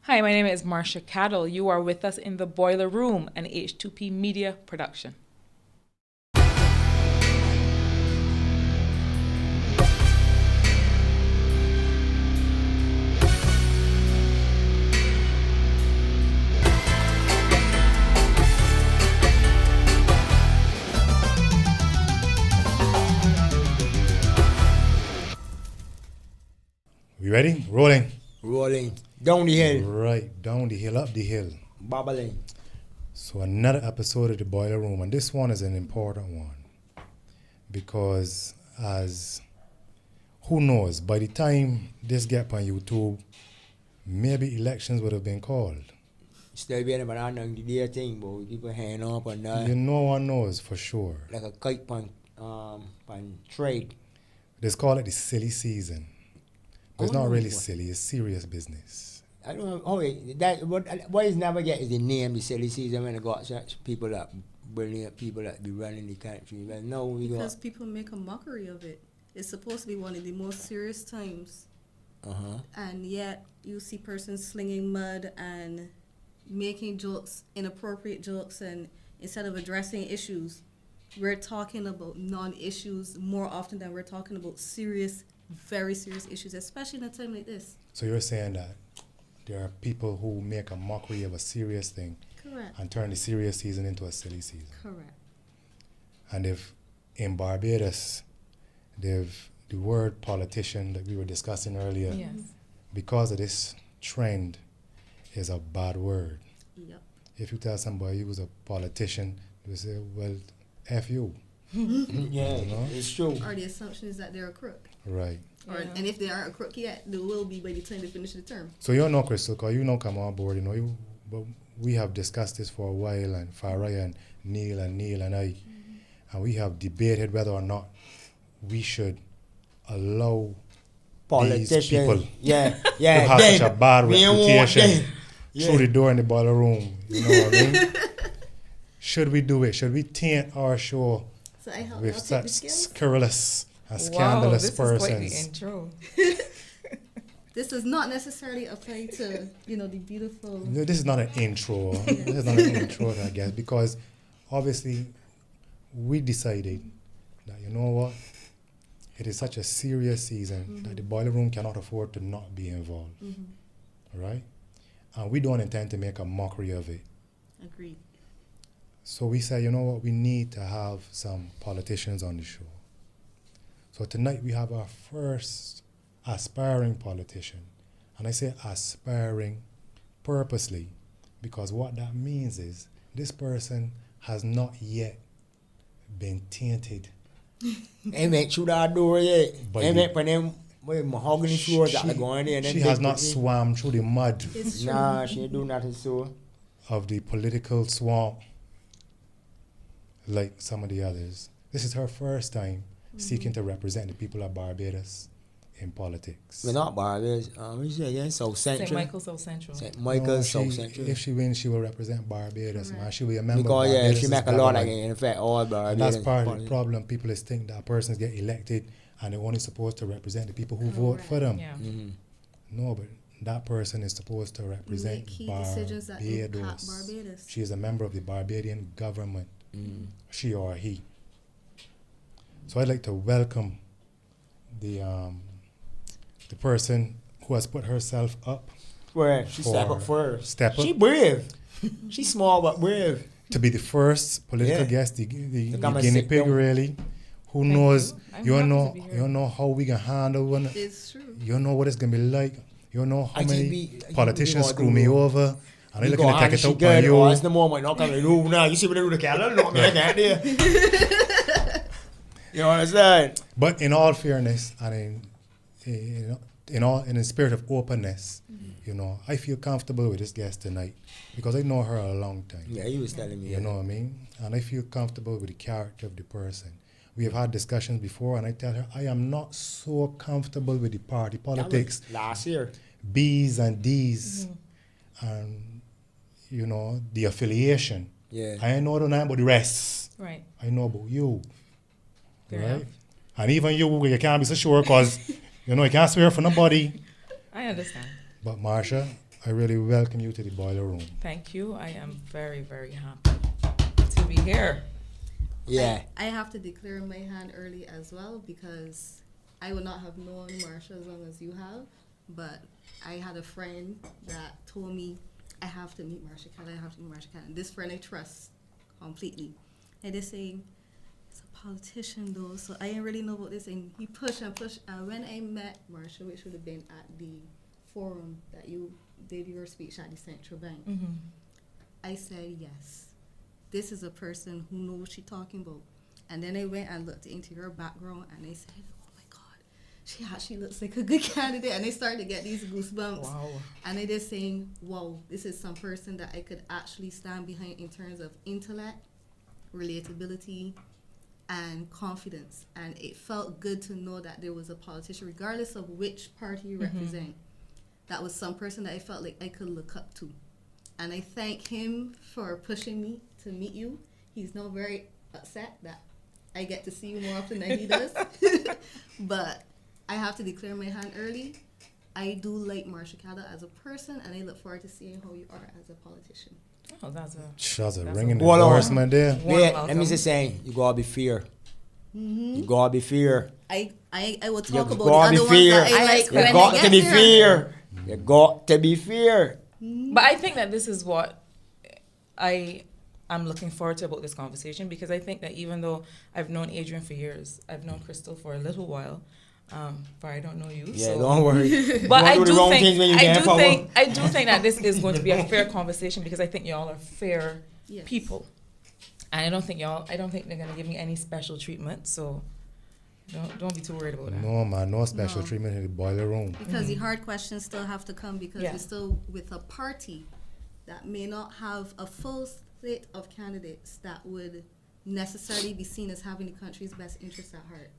Hi, my name is Marsha Caddle. You are with us in the Boiler Room, an H2P media production. We ready? Rolling. Rolling. Down the hill. Right, down the hill, up the hill. Babbling. So another episode of the Boiler Room, and this one is an important one because who knows, by the time this get on YouTube, maybe elections would have been called. Still being about I know the day thing, but people hang up and No one knows for sure. like a kite on trade. They call it the silly season. But it's Oh, not really what? silly, it's serious business. I don't know. Oh, that what is never get is the name the silly season when they got such people that brilliant people that be running the country. But no, we Because got people make a mockery of it. It's supposed to be one of the most serious times, and yet you see persons slinging mud and making jokes, inappropriate jokes, and instead of addressing issues, we're talking about non-issues more often than we're talking about serious, very serious issues, especially in a time like this. So you're saying that there are people who make a mockery of a serious thing Correct. and turn the serious season into a silly season. Correct. And if in Barbados, the word politician that we were discussing earlier, Yes. because of this trend, is a bad word. Yep. If you tell somebody who's a politician, they say, well, F you. yeah, You know? it's true. Or the assumption is that they're a crook. Right. Or, and if they aren't a crook yet, they will be by the time they finish the term. So you know, Krystle, because you know come on board, but we have discussed this for a while, and Farai and Neil and I, and we have debated whether or not we should allow these people Yeah, to yeah. have such a bad we don't want reputation them. through the door in the boiler room. You know what I mean? Should we do it? Should we taint our show So I help with y'all take such the skills. scurrilous and Wow, scandalous this is quite the persons? intro. This does not necessarily apply to, the beautiful. No, this is not an intro. This is not an intro, I guess, because obviously we decided that, you know what, it is such a serious season that the boiler room cannot afford to not be involved, right? And we don't intend to make a mockery of it. Agreed. So we said, you know what, we need to have some politicians on the show. So tonight we have our first aspiring politician. And I say aspiring purposely because what that means is this person has not yet been tainted. Ain't make through that door yet. But Ain't the- make for them mahogany floors that are going in. She has not swam through the mud It's true. Nah, she ain't do nothing so. of the political swamp like some of the others. This is her first time seeking to represent the people of Barbados in politics. We're not Barbados. We say again, South Central. St. Michael's South Central. St. No, Michael's, she- South Central. If she wins, she will represent Barbados, man. Correct. She'll be a member Because of yeah, Barbados. she make a lot of in fact all And Barbados. that's part of the problem. People is think that persons get elected and they're only supposed to represent the people who vote for them. Yeah. No, but that person is supposed to represent Make key decisions that impact Barbados. She is a member of the Barbadian government, she or he. So I'd like to welcome the person who has put herself up Where she step For- up first. step up. She brave. She small but brave. to be the first political Yeah. guest, the come and guinea sit pig down. really. Who Thank knows? you. I'm You happy know, to be here. you know how we can handle one. It's true. You know what it's gonna be like. You know how I think many we politicians gonna screw do me it. over, and they're You looking to go, take and it she out on good. you. Oh, it's the moment. Not coming. No, now you see what they do to Canada. Not like that there. You understand? But in all fairness, and in the spirit of openness, you know, I feel comfortable with this guest tonight because I know her a long time. Yeah, he was telling me. You know what I mean? And I feel comfortable with the character of the person. We have had discussions before, and I tell her I am not so comfortable with the party That was politics, last year. B's and D's, and you know the affiliation. Yeah. I know nothing about the rest. Right. I know about you, Fair right? enough. And even you can't be so sure because you know you can't swear for nobody. I understand. But Marsha, I really welcome you to the boiler room. Thank you. I am very, very happy to be here. Yeah. I have to declare my hand early as well because I would not have known Marsha as long as you have, but I had a friend that told me I have to meet Marsha Caddle, I have to meet Marsha Caddle. This friend I trust completely. And they say, it's a politician though, so I didn't really know about this. And he pushed and pushed. And when I met Marsha, which would have been at the forum that you did your speech at the Central Bank, I said, yes, this is a person who knows what she's talking about. And then I went and looked into her background and I said, oh my God, she actually looks like a good candidate. And I started to get these goosebumps. Wow. And I just saying, wow, this is some person that I could actually stand behind in terms of intellect, relatability, and confidence. And it felt good to know that there was a politician, regardless of which party you represent, that was some person that I felt like I could look up to. And I thank him for pushing me to meet you. He's now very upset that I get to see you more often than he does. But I have to declare my hand early. I do like Marsha Caddle as a person, and I look forward to seeing how you are as a politician. Oh, that's That's a That's ringing a- Hold on. endorsement there. Warm Yeah, let welcome. me just say, you gotta be fair. You gotta be fair. I will You talk about the gotta be other ones fair. that I like You when I got get to be there. fair. You got to be fair. But I think that this is what I'm looking forward to about this conversation, because I think that even though I've known Adrian for years, I've known Krystle for a little while, but I don't know you. Yeah, so. don't worry. But Don't I do the do wrong think things when you get power. I do think that this is going to be a fair conversation, because I think y'all are fair Yes. people, and I don't think they're going to give me any special treatment. So don't be too worried about that. No, man, no special No. treatment in the boiler room. Because the hard questions still have to come, because Yeah. we're still with a party that may not have a full slate of candidates that would necessarily be seen as having the country's best interests at heart.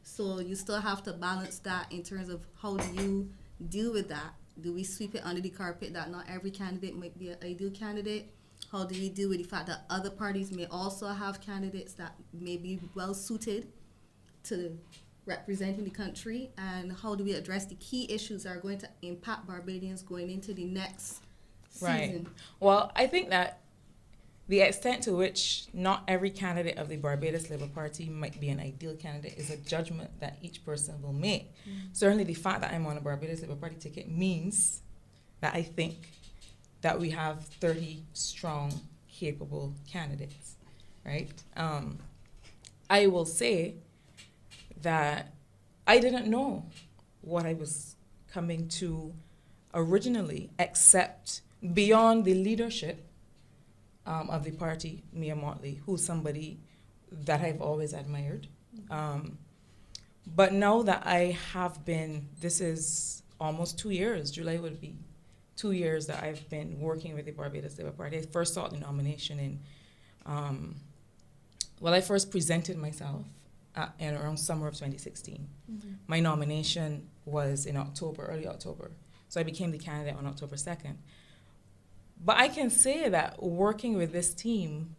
So you still have to balance that in terms of how do you deal with that? Do we sweep it under the carpet that not every candidate might be an ideal candidate? How do we deal with the fact that other parties may also have candidates that may be well suited to representing the country? And how do we address the key issues that are going to impact Barbadians going into the next Right. season? Well, I think that the extent to which not every candidate of the Barbados Labour Party might be an ideal candidate is a judgment that each person will make. Certainly the fact that I'm on a Barbados Labour Party ticket means that I think that we have 30 strong, capable candidates, right? I will say that I didn't know what I was coming to originally, except beyond the leadership of the party, Mia Motley, who's somebody that I've always admired. But now that I have been, this is almost 2 years, July would be 2 years that I've been working with the Barbados Labour Party. I first sought the nomination in, I first presented myself in around summer of 2016. My nomination was in October, early October. So I became the candidate on October 2nd. But I can say that working with this team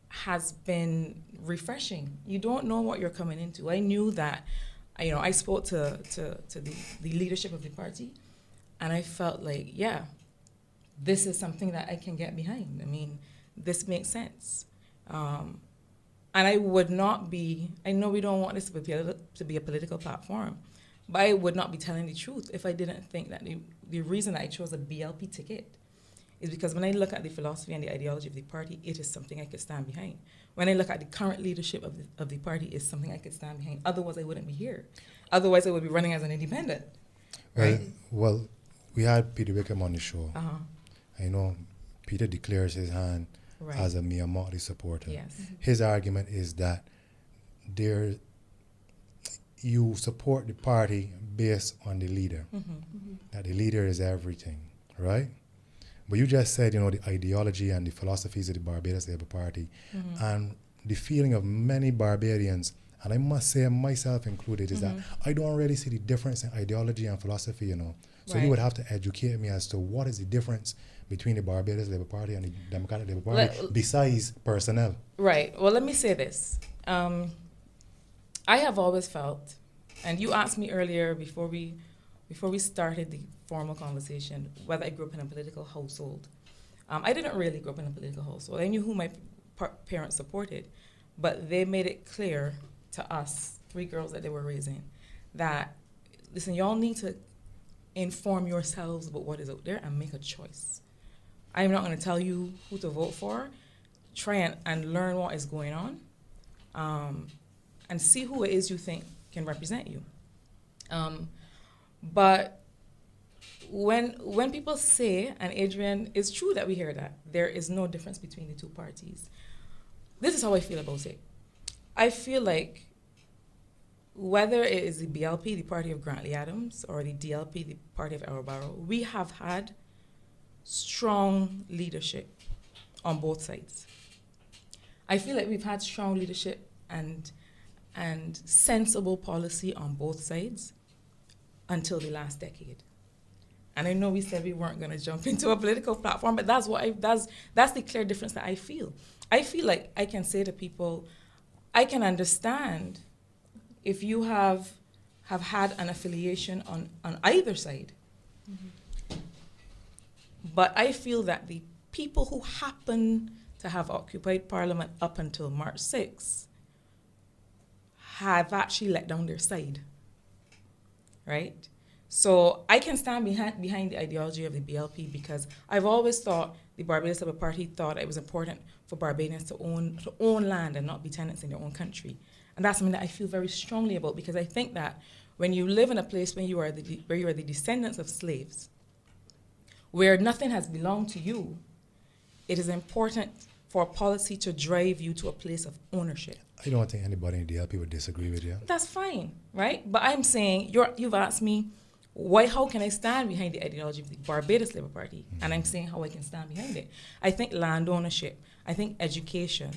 has been refreshing. You don't know what you're coming into. I knew that, I spoke to the leadership of the party, and I felt like, yeah, this is something that I can get behind. I mean, this makes sense. And I would not be, I know we don't want this to be a political platform, but I would not be telling the truth if I didn't think that the reason that I chose a BLP ticket is because when I look at the philosophy and the ideology of the party, it is something I could stand behind. When I look at the current leadership of the party, it's something I could stand behind. Otherwise, I wouldn't be here. Otherwise, I would be running as an independent. Well, we had Peter Wickham on the show. Uh-huh. I know Peter declares his hand Right. as a Mia Motley supporter. Yes. His argument is that you support the party based on the leader, that the leader is everything, right? But you just said, the ideology and the philosophies of the Barbados Labour Party and the feeling of many Barbadians, and I must say myself included, is that I don't really see the difference in ideology and philosophy, So Right. you would have to educate me as to what is the difference between the Barbados Labour Party and the Democratic Labour Party besides personnel. Right. Well, let me say this. I have always felt, and you asked me earlier before we started the formal conversation, whether I grew up in a political household. I didn't really grow up in a political household. I knew who my parents supported, but they made it clear to us, 3 girls that they were raising, that, listen, y'all need to inform yourselves about what is out there and make a choice. I'm not going to tell you who to vote for. Try and learn what is going on, and see who it is you think can represent you. But when people say, and Adrian, it's true that we hear that, there is no difference between the two parties. This is how I feel about it. I feel like whether it is the BLP, the party of Grantley Adams, or the DLP, the party of Errol Barrow, we have had strong leadership on both sides. I feel like we've had strong leadership and sensible policy on both sides until the last decade. And I know we said we weren't going to jump into a political platform, but that's the clear difference that I feel. I feel like I can say to people, I can understand if you have had an affiliation on either side. Mm-hmm. But I feel that the people who happen to have occupied Parliament up until March 6th have actually let down their side, right? So I can stand behind the ideology of the BLP because I've always thought the Barbados Labour Party thought it was important for Barbadians to own land and not be tenants in their own country. And that's something that I feel very strongly about, because I think that when you live in a place where you are the descendants of slaves, where nothing has belonged to you, it is important for policy to drive you to a place of ownership. I don't think anybody in the DLP would disagree with you. That's fine, right? But I'm saying, you've asked me, how can I stand behind the ideology of the Barbados Labour Party? Mm-hmm. And I'm saying how I can stand behind it. I think land ownership, I think education,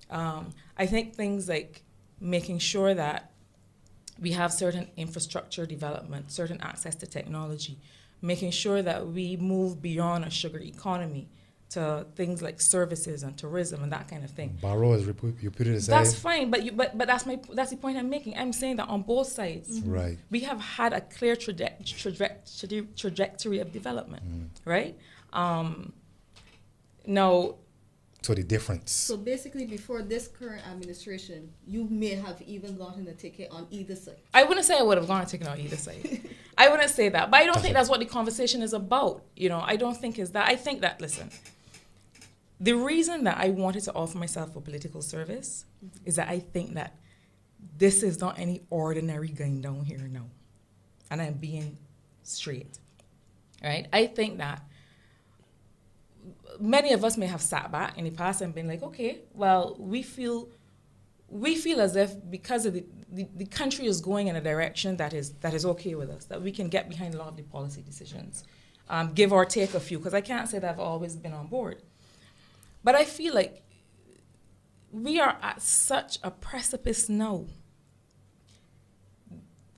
I think things like making sure that we have certain infrastructure development, certain access to technology, making sure that we move beyond a sugar economy to things like services and tourism and that kind of thing. Barrow is you put it aside. That's fine, but that's the point I'm making. I'm saying that on both sides, mm-hmm. Right, we have had a clear trajectory of development, right? Now. So the difference. So basically, before this current administration, you may have even gotten a ticket on either side. I wouldn't say I would have gotten a ticket on either side. I wouldn't say that, but I don't think that's what the conversation is about. I don't think is that. I think that, listen, the reason that I wanted to offer myself for political service is that I think that this is not any ordinary going down here now. And I'm being straight, right? I think that many of us may have sat back in the past and been like, okay, well, we feel as if because of the country is going in a direction that is okay with us, that we can get behind a lot of the policy decisions, give or take a few, because I can't say that I've always been on board. But I feel like we are at such a precipice now,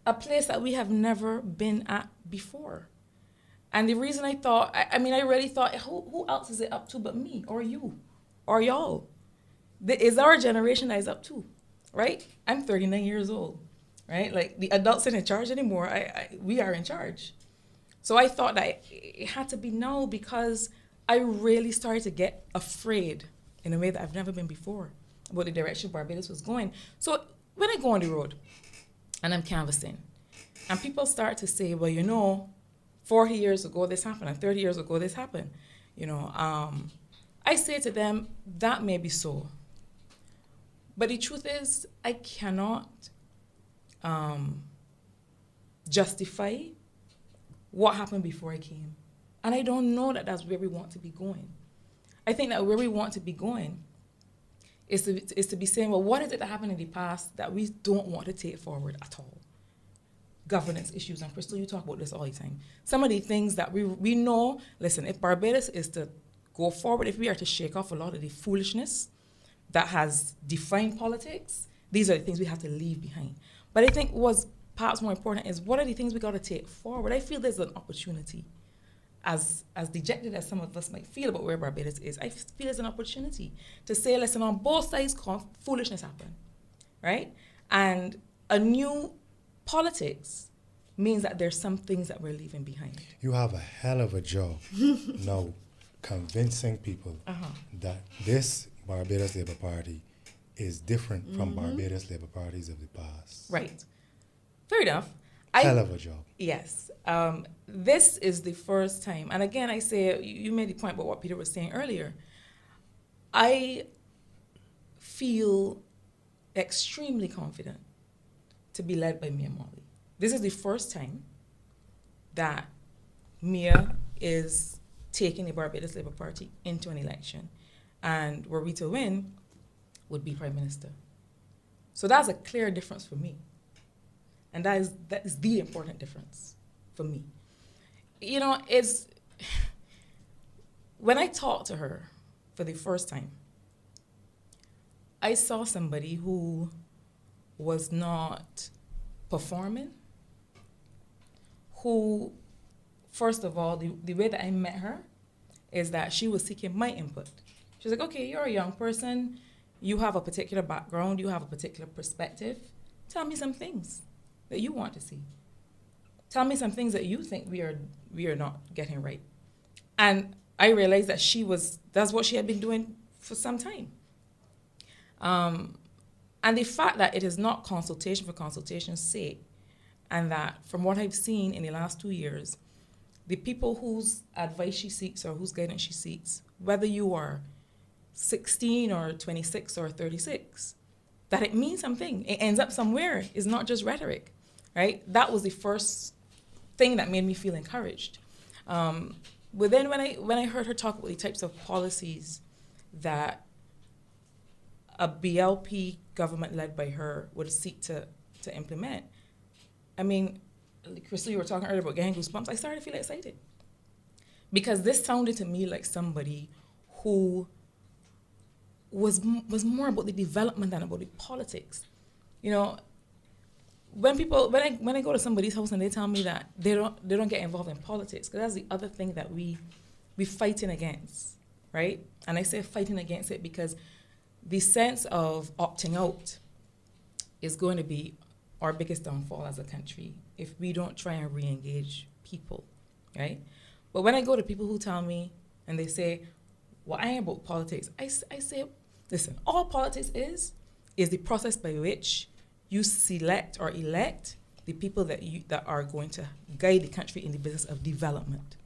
a place that we have never been at before. And the reason I thought, I really thought, who else is it up to but me or you or y'all? It's our generation that is up to, right? I'm 39 years old, right? Like, the adults aren't in charge anymore. We are in charge. So I thought that it had to be now, because I really started to get afraid in a way that I've never been before about the direction Barbados was going. So when I go on the road and I'm canvassing, and people start to say, well, 40 years ago this happened, and 30 years ago this happened, I say to them, that may be so. But the truth is, I cannot justify what happened before I came. And I don't know that that's where we want to be going. I think that where we want to be going is to be saying, well, what is it that happened in the past that we don't want to take forward at all? Governance issues, and Krystle, you talk about this all the time. Some of the things that we know, listen, if Barbados is to go forward, if we are to shake off a lot of the foolishness that has defined politics, these are the things we have to leave behind. But I think what's perhaps more important is, what are the things we got to take forward? I feel there's an opportunity. As dejected as some of us might feel about where Barbados is, I feel there's an opportunity to say, listen, on both sides, foolishness happened, right? And a new politics means that there's some things that we're leaving behind. You have a hell of a job now convincing people that this Barbados Labour Party is different from Barbados Labour parties of the past. Right. Fair enough. Hell of a job. Yes. This is the first time, and again, I say, you made the point about what Peter was saying earlier. I feel extremely confident to be led by Mia Morley. This is the first time that Mia is taking the Barbados Labour Party into an election, and were we to win, would be Prime Minister. So that's a clear difference for me. And that is the important difference for me. You know, it's when I talked to her for the first time, I saw somebody who was not performing, who, first of all, the way that I met her is that she was seeking my input. She was like, okay, you're a young person, you have a particular background, you have a particular perspective. Tell me some things that you want to see. Tell me some things that you think we are not getting right. And I realized that that's what she had been doing for some time. And the fact that it is not consultation for consultation's sake, and that from what I've seen in the last 2 years, the people whose advice she seeks or whose guidance she seeks, whether you are 16 or 26 or 36, that it means something. It ends up somewhere. It's not just rhetoric, right? That was the first thing that made me feel encouraged. But then when I heard her talk about the types of policies that a BLP government led by her would seek to implement, I mean, Krystle, you were talking earlier about getting goosebumps. I started to feel excited. Because this sounded to me like somebody who was more about the development than about the politics. You know, when I go to somebody's house and they tell me that they don't get involved in politics, because that's the other thing that we fighting against, right? And I say fighting against it because the sense of opting out is going to be our biggest downfall as a country if we don't try and re-engage people, right? But when I go to people who tell me and they say, well, I ain't about politics, I say, listen, all politics is the process by which you select or elect the people that are going to guide the country in the business of development.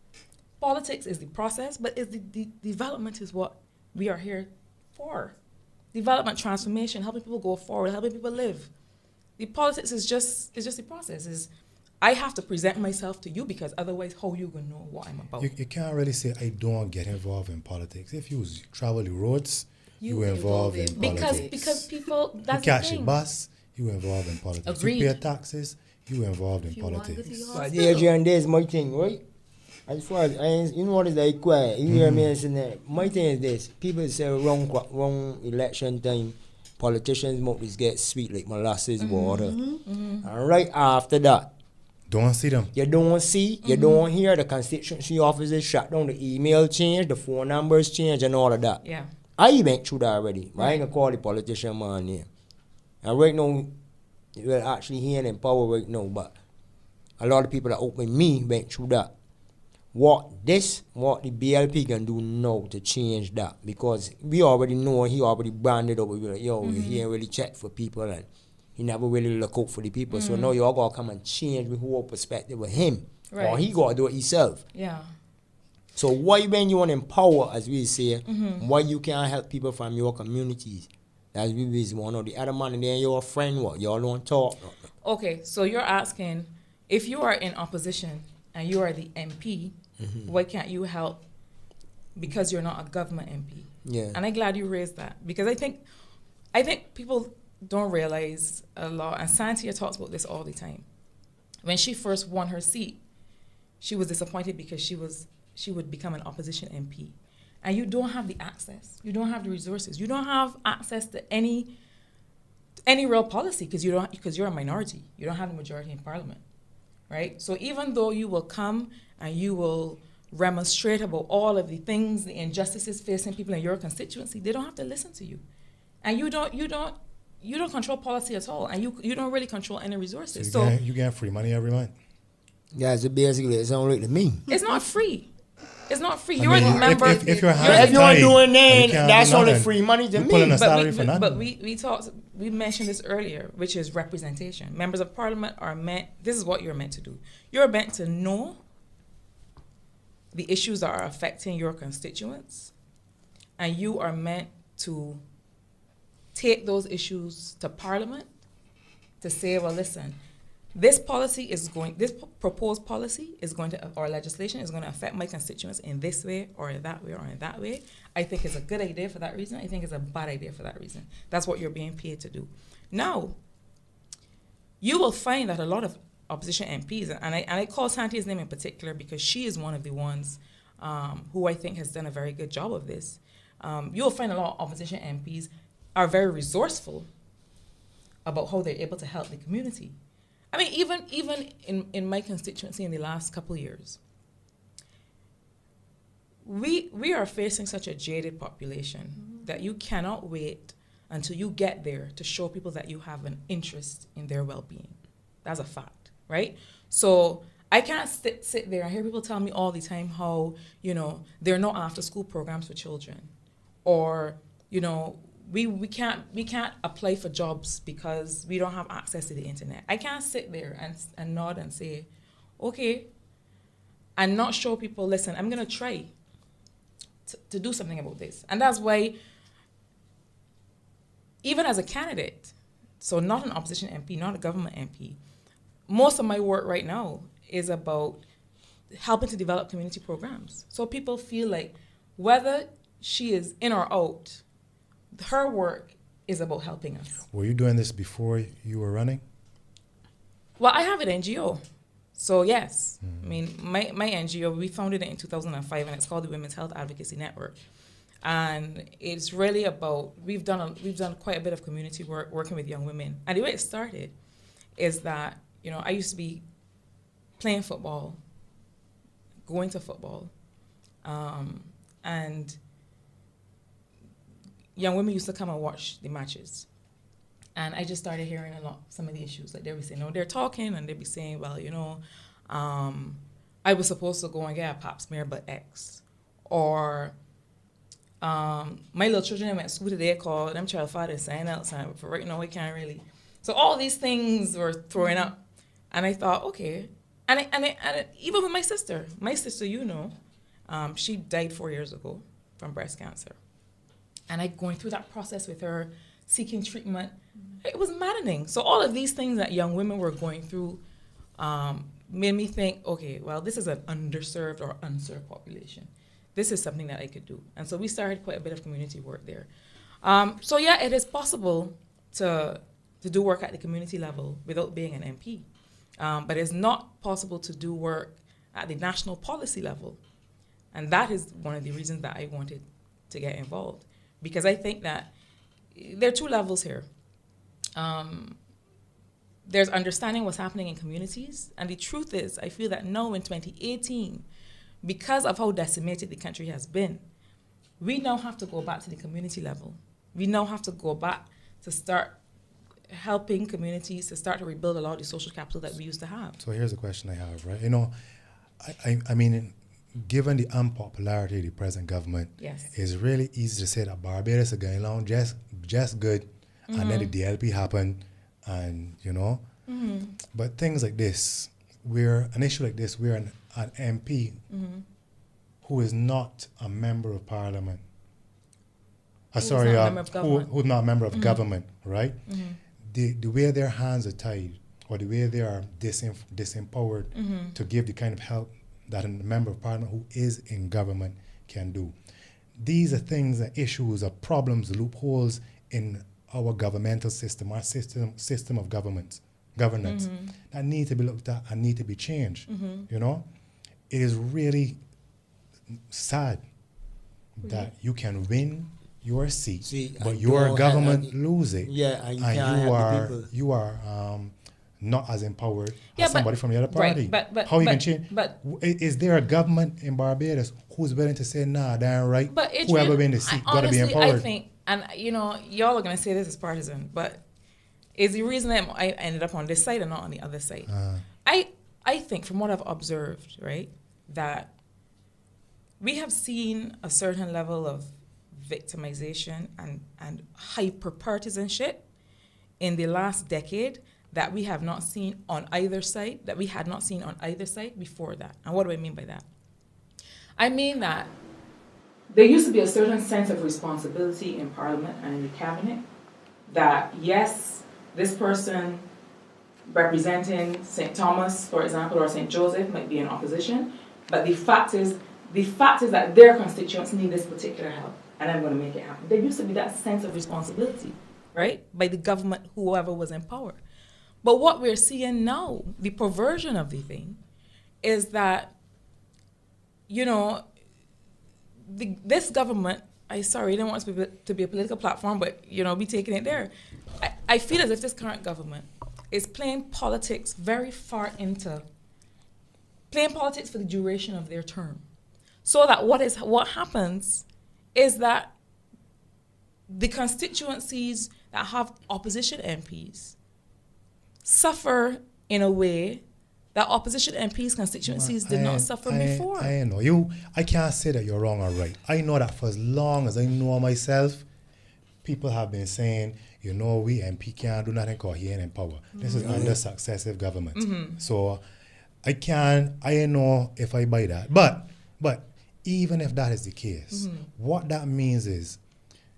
Politics is the process, but the development is what we are here for. Development, transformation, helping people go forward, helping people live. The politics is just the process. I have to present myself to you because otherwise how you gonna know what I'm about? You can't really say I don't get involved in politics. If you travel the roads, you involved in politics. Because people, that's you catch the a thing. bus, you involved in politics. Agreed. You pay taxes, you involved in If you want to go to politics. your But hospital. Adrian, there's my thing, right? As far as you know what is like quiet. You hear me saying that. My thing is this: people say wrong election time, politicians mouths get sweet like molasses water, and right after that, Don't see them. you don't see, you don't hear the constituency offices shut down, the email change, the phone numbers change, and all of that. Yeah. I went through that already. But I ain't gonna call the politician man here. And right now, we're actually here in power right now, but a lot of people that open me went through that. What the BLP can do now to change that, because we already know he already branded up. We're like, he ain't really check for people and he never really look out for the people. So now y'all gotta come and change the whole perspective of him. Right. Or he gotta do it himself. Yeah. So why when you want to empower, as we say, why you can't help people from your communities? That's we one or the other man and then your friend, what? Y'all don't talk. Okay, so you're asking, if you are in opposition and you are the MP, why can't you help because you're not a government MP? Yeah. And I'm glad you raised that, because I think people don't realize a lot, and Santia talks about this all the time. When she first won her seat, she was disappointed because she would become an opposition MP. And you don't have the access, you don't have the resources, you don't have access to any real policy because you're a minority. You don't have the majority in parliament, right? So even though you will come and you will remonstrate about all of the things, the injustices facing people in your constituency, they don't have to listen to you. And you don't control policy at all, and you don't really control any resources. So you get free money every month. Yeah, so basically it sounds like to me. It's not free. It's not free. I You're mean, a member. if you're If you are doing then that, that's only free money to You're pulling me. a salary for nothing. But we mentioned this earlier, which is representation. Members of parliament are meant, this is what you're meant to do. You're meant to know the issues that are affecting your constituents, and you are meant to take those issues to parliament to say, well, listen, this proposed policy is going to, or legislation is going to affect my constituents in this way or in that way or in that way. I think it's a good idea for that reason. I think it's a bad idea for that reason. That's what you're being paid to do. Now, you will find that a lot of opposition MPs, and I call Santia's name in particular because she is one of the ones who I think has done a very good job of this. You'll find a lot of opposition MPs are very resourceful about how they're able to help the community. I mean, even in my constituency in the last couple of years, we are facing such a jaded population that you cannot wait until you get there to show people that you have an interest in their well-being. That's a fact, right? So I can't sit there and hear people tell me all the time how, there are no after-school programs for children, or, we can't apply for jobs because we don't have access to the internet. I can't sit there and nod and say, okay, and not show people, listen, I'm going to try to do something about this. And that's why, even as a candidate, so not an opposition MP, not a government MP, most of my work right now is about helping to develop community programs. So people feel like whether she is in or out, her work is about helping us. Were you doing this before you were running? Well, I have an NGO. So yes, I mean, my NGO, we founded it in 2005 and it's called the Women's Health Advocacy Network. And it's really about, we've done quite a bit of community work working with young women. And the way it started is that, I used to be playing football, going to football, and young women used to come and watch the matches. And I just started hearing some of the issues. Like they would say, they're talking and they'd be saying, well, I was supposed to go and get a pap smear, but X. Or my little children went to school today called them child fathers saying else, and for right now we can't really. So all these things were throwing up. And I thought, okay. And even with my sister, she died 4 years ago from breast cancer. And I going through that process with her, seeking treatment. It was maddening. So all of these things that young women were going through made me think, okay, well, this is an underserved or unserved population. This is something that I could do. And so we started quite a bit of community work there. So yeah, it is possible to do work at the community level without being an MP. But it's not possible to do work at the national policy level. And that is one of the reasons that I wanted to get involved. Because I think that there are two levels here. There's understanding what's happening in communities. And the truth is, I feel that now in 2018, because of how decimated the country has been, we now have to go back to the community level. We now have to go back to start helping communities to start to rebuild a lot of the social capital that we used to have. So here's a question I have, right? I mean, given the unpopularity of the present government, yes, it's really easy to say that Barbados is going along just good, and then the DLP happened, and but things like this, an issue like this, we're an MP who is not a member of parliament. Who's not a member of government, right? The way their hands are tied, or the way they are disempowered to give the kind of help that a member of parliament who is in government can do. These are things, issues, problems, loopholes in our governmental system, our system of governance that need to be looked at and need to be changed. It is really sad that you can win your seat, but your government lose it. Yeah, and you are not as empowered as somebody from the other party. Right, but how you can change? But is there a government in Barbados who's willing to say, nah, damn right, whoever win the seat got to be empowered? I think, and y'all are gonna say this is partisan, but is the reason that I ended up on this side and not on the other side. I think from what I've observed, right, that we have seen a certain level of victimization and hyper-partisanship in the last decade that we have not seen on either side, that we had not seen on either side before that. And what do I mean by that? I mean that there used to be a certain sense of responsibility in Parliament and in the Cabinet that, yes, this person representing St. Thomas, for example, or St. Joseph might be in opposition, but the fact is that their constituents need this particular help, and I'm going to make it happen. There used to be that sense of responsibility, right, by the government, whoever was in power. But what we're seeing now, the perversion of the thing, is that, this government, I don't want it to be a political platform, but, be taking it there. I feel as if this current government is playing politics very far into, playing politics for the duration of their term. So that what happens is that the constituencies that have opposition MPs suffer in a way that opposition MPs' constituencies did not suffer before. I know. I can't say that you're wrong or right. I know that for as long as I know myself, people have been saying, we MP can't do nothing because he ain't in power. Mm-hmm. This is under successive government. Mm-hmm. So I know if I buy that. But even if that is the case, mm-hmm. what that means is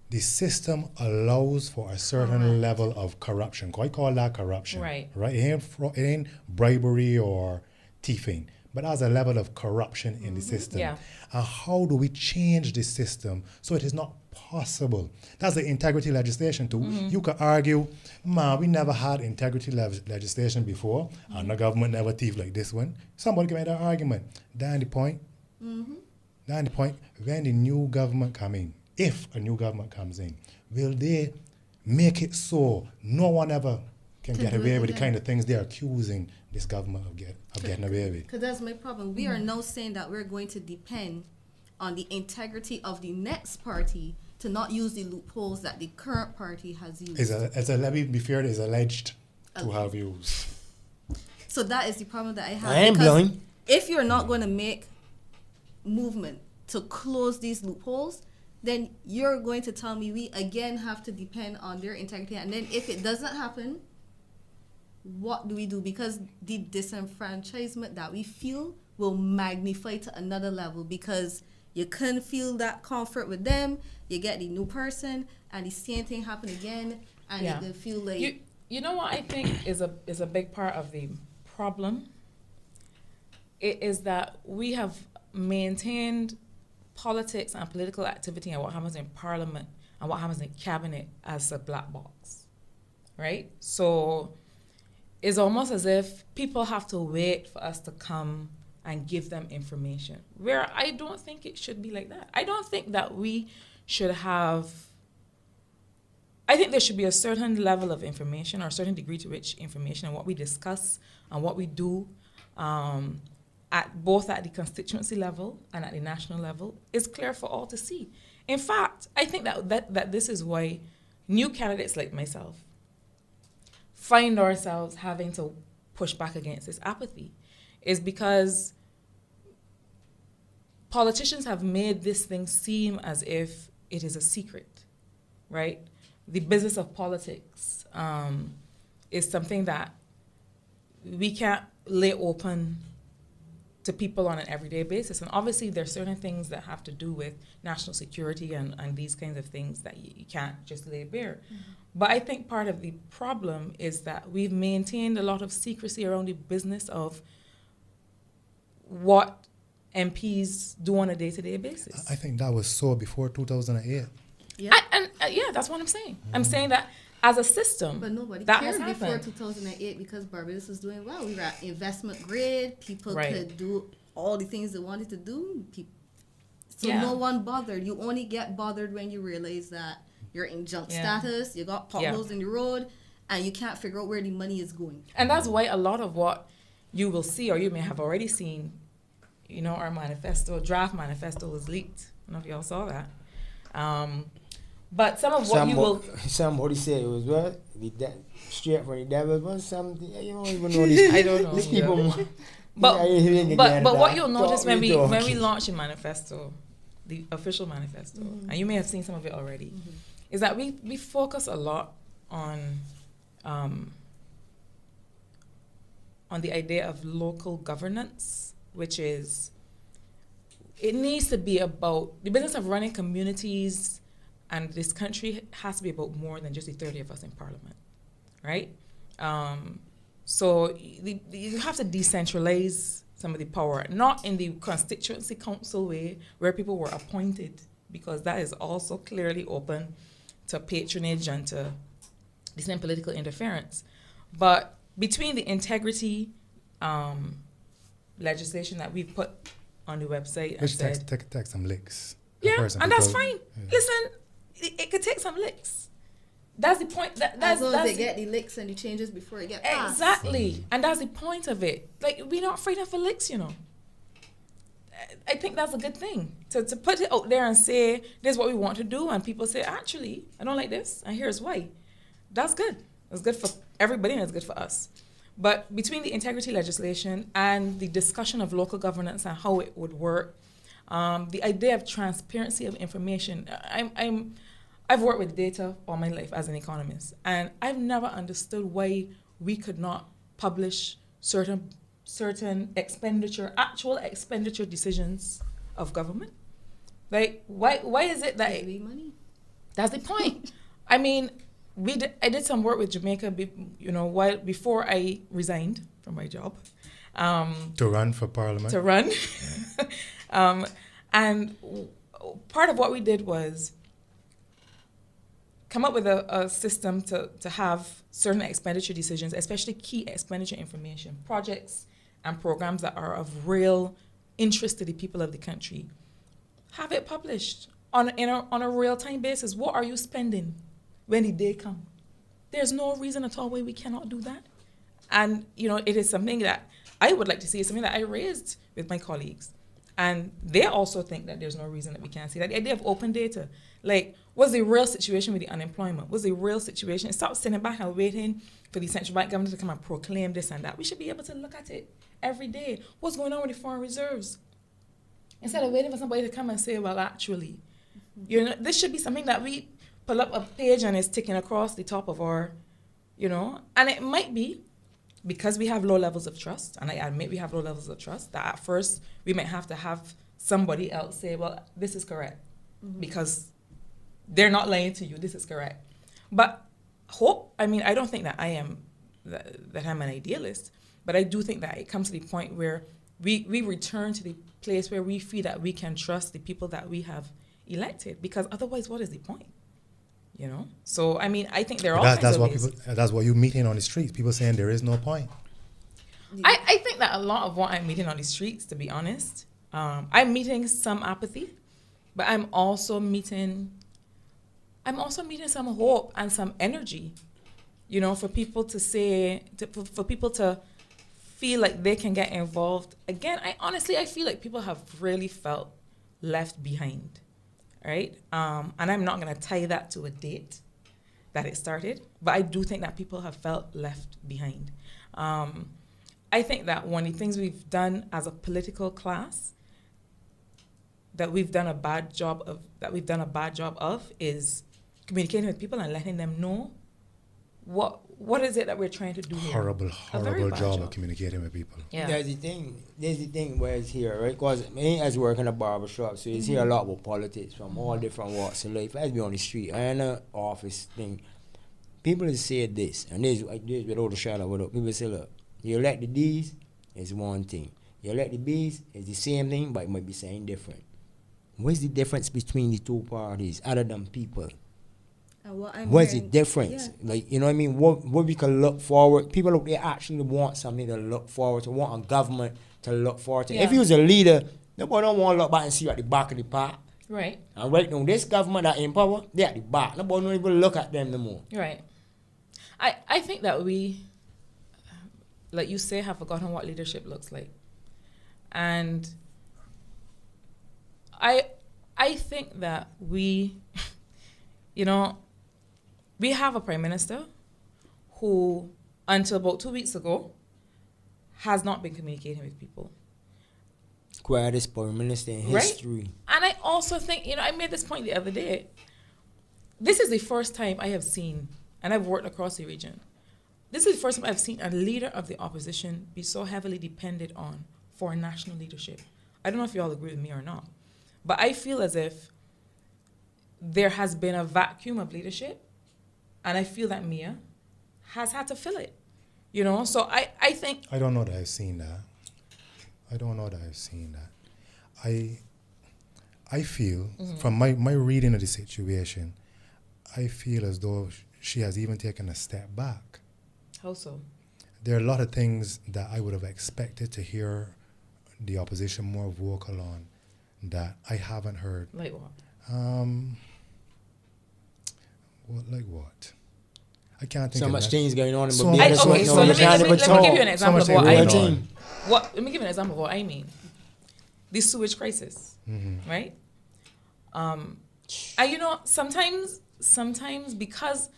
the system allows for a certain level of corruption. I call that corruption. Right? It ain't bribery or thieving, but there's a level of corruption in the system. Yeah. And how do we change the system so it is not possible? That's the integrity legislation too. Mm-hmm. You could argue, we never had integrity legislation before, and the government never thieved like this one. Somebody can make that argument. Then the point, when the new government come in, if a new government comes in, will they make it so no one ever can get away with the kind of things they're accusing this government of getting away with? Because that's my problem. We are now saying that we're going to depend on the integrity of the next party to not use the loopholes that the current party has used. Let me be fair, is alleged to have used. So that is the problem that I have. I am blowing. If you're not going to make movement to close these loopholes, then you're going to tell me we again have to depend on their integrity. And then if it doesn't happen, what do we do? Because the disenfranchisement that we feel will magnify to another level, because you couldn't feel that comfort with them. You get the new person, and the same thing happen again, and you can feel like... You know what I think is a big part of the problem? It is that we have maintained politics and political activity and what happens in Parliament and what happens in Cabinet as a black box, right? So it's almost as if people have to wait for us to come and give them information, where I don't think it should be like that. I don't think that we should have... I think there should be a certain level of information or a certain degree to which information and what we discuss and what we do at both at the constituency level and at the national level is clear for all to see. In fact, I think that this is why new candidates like myself find ourselves having to push back against this apathy, is because politicians have made this thing seem as if it is a secret, right? The business of politics is something that we can't lay open to people on an everyday basis. And obviously there's certain things that have to do with national security and these kinds of things that you can't just lay bare. Mm-hmm. But I think part of the problem is that we've maintained a lot of secrecy around the business of what MPs do on a day-to-day basis. I think that was so before 2008. Yeah. That's what I'm saying. Mm-hmm. I'm saying that as a system, but nobody that cared has before happened. 2008 because Barbados was doing well. We were at investment grade. People could do all the things they wanted to do. No one bothered. You only get bothered when you realize that you're in junk status, you got potholes in the road, and you can't figure out where the money is going. And that's why a lot of what you will see, or you may have already seen, our draft manifesto was leaked. I don't know if y'all saw that. But some of what you will... Somebody said it was what? Straight from the devil was something. You don't even know this. I don't know. These people... But what you'll notice when we launch a manifesto, the official manifesto, and you may have seen some of it already, is that we focus a lot on the idea of local governance, which is, it needs to be about the business of running communities, and this country has to be about more than just the 30 of us in Parliament, right? So you have to decentralize some of the power, not in the constituency council way where people were appointed, because that is also clearly open to patronage and to decent political interference. But between the integrity legislation that we've put on the website, which take some licks. Yeah, and that's fine. Yeah. Listen, it could take some licks. That's the point. As long as they get the licks and the changes before it gets passed. Exactly. And that's the point of it. Like, we're not afraid of licks, you know. I think that's a good thing. To put it out there and say, this is what we want to do, and people say, actually, I don't like this, and here's why. That's good. It's good for everybody, and it's good for us. But between the integrity legislation and the discussion of local governance and how it would work, the idea of transparency of information, I've worked with data all my life as an economist, and I've never understood why we could not publish certain actual expenditure decisions of government. Like, why is it that money? That's the point. I mean, I did some work with Jamaica, before I resigned from my job. To run for Parliament. And part of what we did was come up with a system to have certain expenditure decisions, especially key expenditure information, projects and programs that are of real interest to the people of the country. Have it published on a real-time basis. What are you spending when the day comes? There's no reason at all why we cannot do that. And, it is something that I would like to see. It's something that I raised with my colleagues. And they also think that there's no reason that we can't see that. The idea of open data. Like, what's the real situation with the unemployment? What's the real situation? Stop sitting back and waiting for the central bank government to come and proclaim this and that. We should be able to look at it every day. What's going on with the foreign reserves? Instead of waiting for somebody to come and say, well, actually, this should be something that we pull up a page and it's ticking across the top of our, and it might be because we have low levels of trust, and I admit we have low levels of trust, that at first we might have to have somebody else say, well, this is correct, because they're not lying to you, this is correct. But I don't think that I'm an idealist, but I do think that it comes to the point where we return to the place where we feel that we can trust the people that we have elected, because otherwise, what is the point? So I think there are all kinds of ways. That's what you're meeting on the streets. People saying there is no point. I think that a lot of what I'm meeting on the streets, to be honest, I'm meeting some apathy, but I'm also meeting some hope and some energy, for people to say, for people to feel like they can get involved. Again, I feel like people have really felt left behind. Right? And I'm not going to tie that to a date that it started, but I do think that people have felt left behind. I think that one of the things we've done as a political class that we've done a bad job of is communicating with people and letting them know what is it that we're trying to do here. Horrible job of communicating with people. Yeah. There's the thing where it's here, right? Because me, as work in a barber shop, so you see a lot about politics from all different walks of life. As be on the street, I in an office thing, people say this, and this without a shadow of a doubt. People say, look, you elect the D's, it's one thing. You elect the B's, it's the same thing, but it might be saying different. What's the difference between the two parties, other than people? What's the difference? Yeah. Like, you know what I mean? What we can look forward. People out there actually want something to look forward to, want a government to look forward to. Yeah. If you was a leader, nobody don't want to look back and see you at the back of the park. Right. And right now, this government that in power, they're at the back. Nobody don't even look at them no more. Right. I think that we, like you say, have forgotten what leadership looks like. And I think that we... you know, we have a prime minister who, until about 2 weeks ago, has not been communicating with people. Quietest prime minister in history. And I also think, you know, I made this point the other day. This is the first time I have seen, and I've worked across the region, this is the first time I've seen a leader of the opposition be so heavily depended on for national leadership. I don't know if you all agree with me or not, but I feel as if there has been a vacuum of leadership, and I feel that Mia has had to fill it. You know, so I think... I don't know that I've seen that. I feel, from my reading of the situation, I feel as though she has even taken a step back. How so? There are a lot of things that I would have expected to hear the opposition more vocal on that I haven't heard. Like what? Like what? I can't think So of much that. things going on in So Barbados. much- Okay, no, so no, let me give you an example of So what much I going mean. on. Let me give you an example of what I mean. The sewage crisis, right? And you know, sometimes because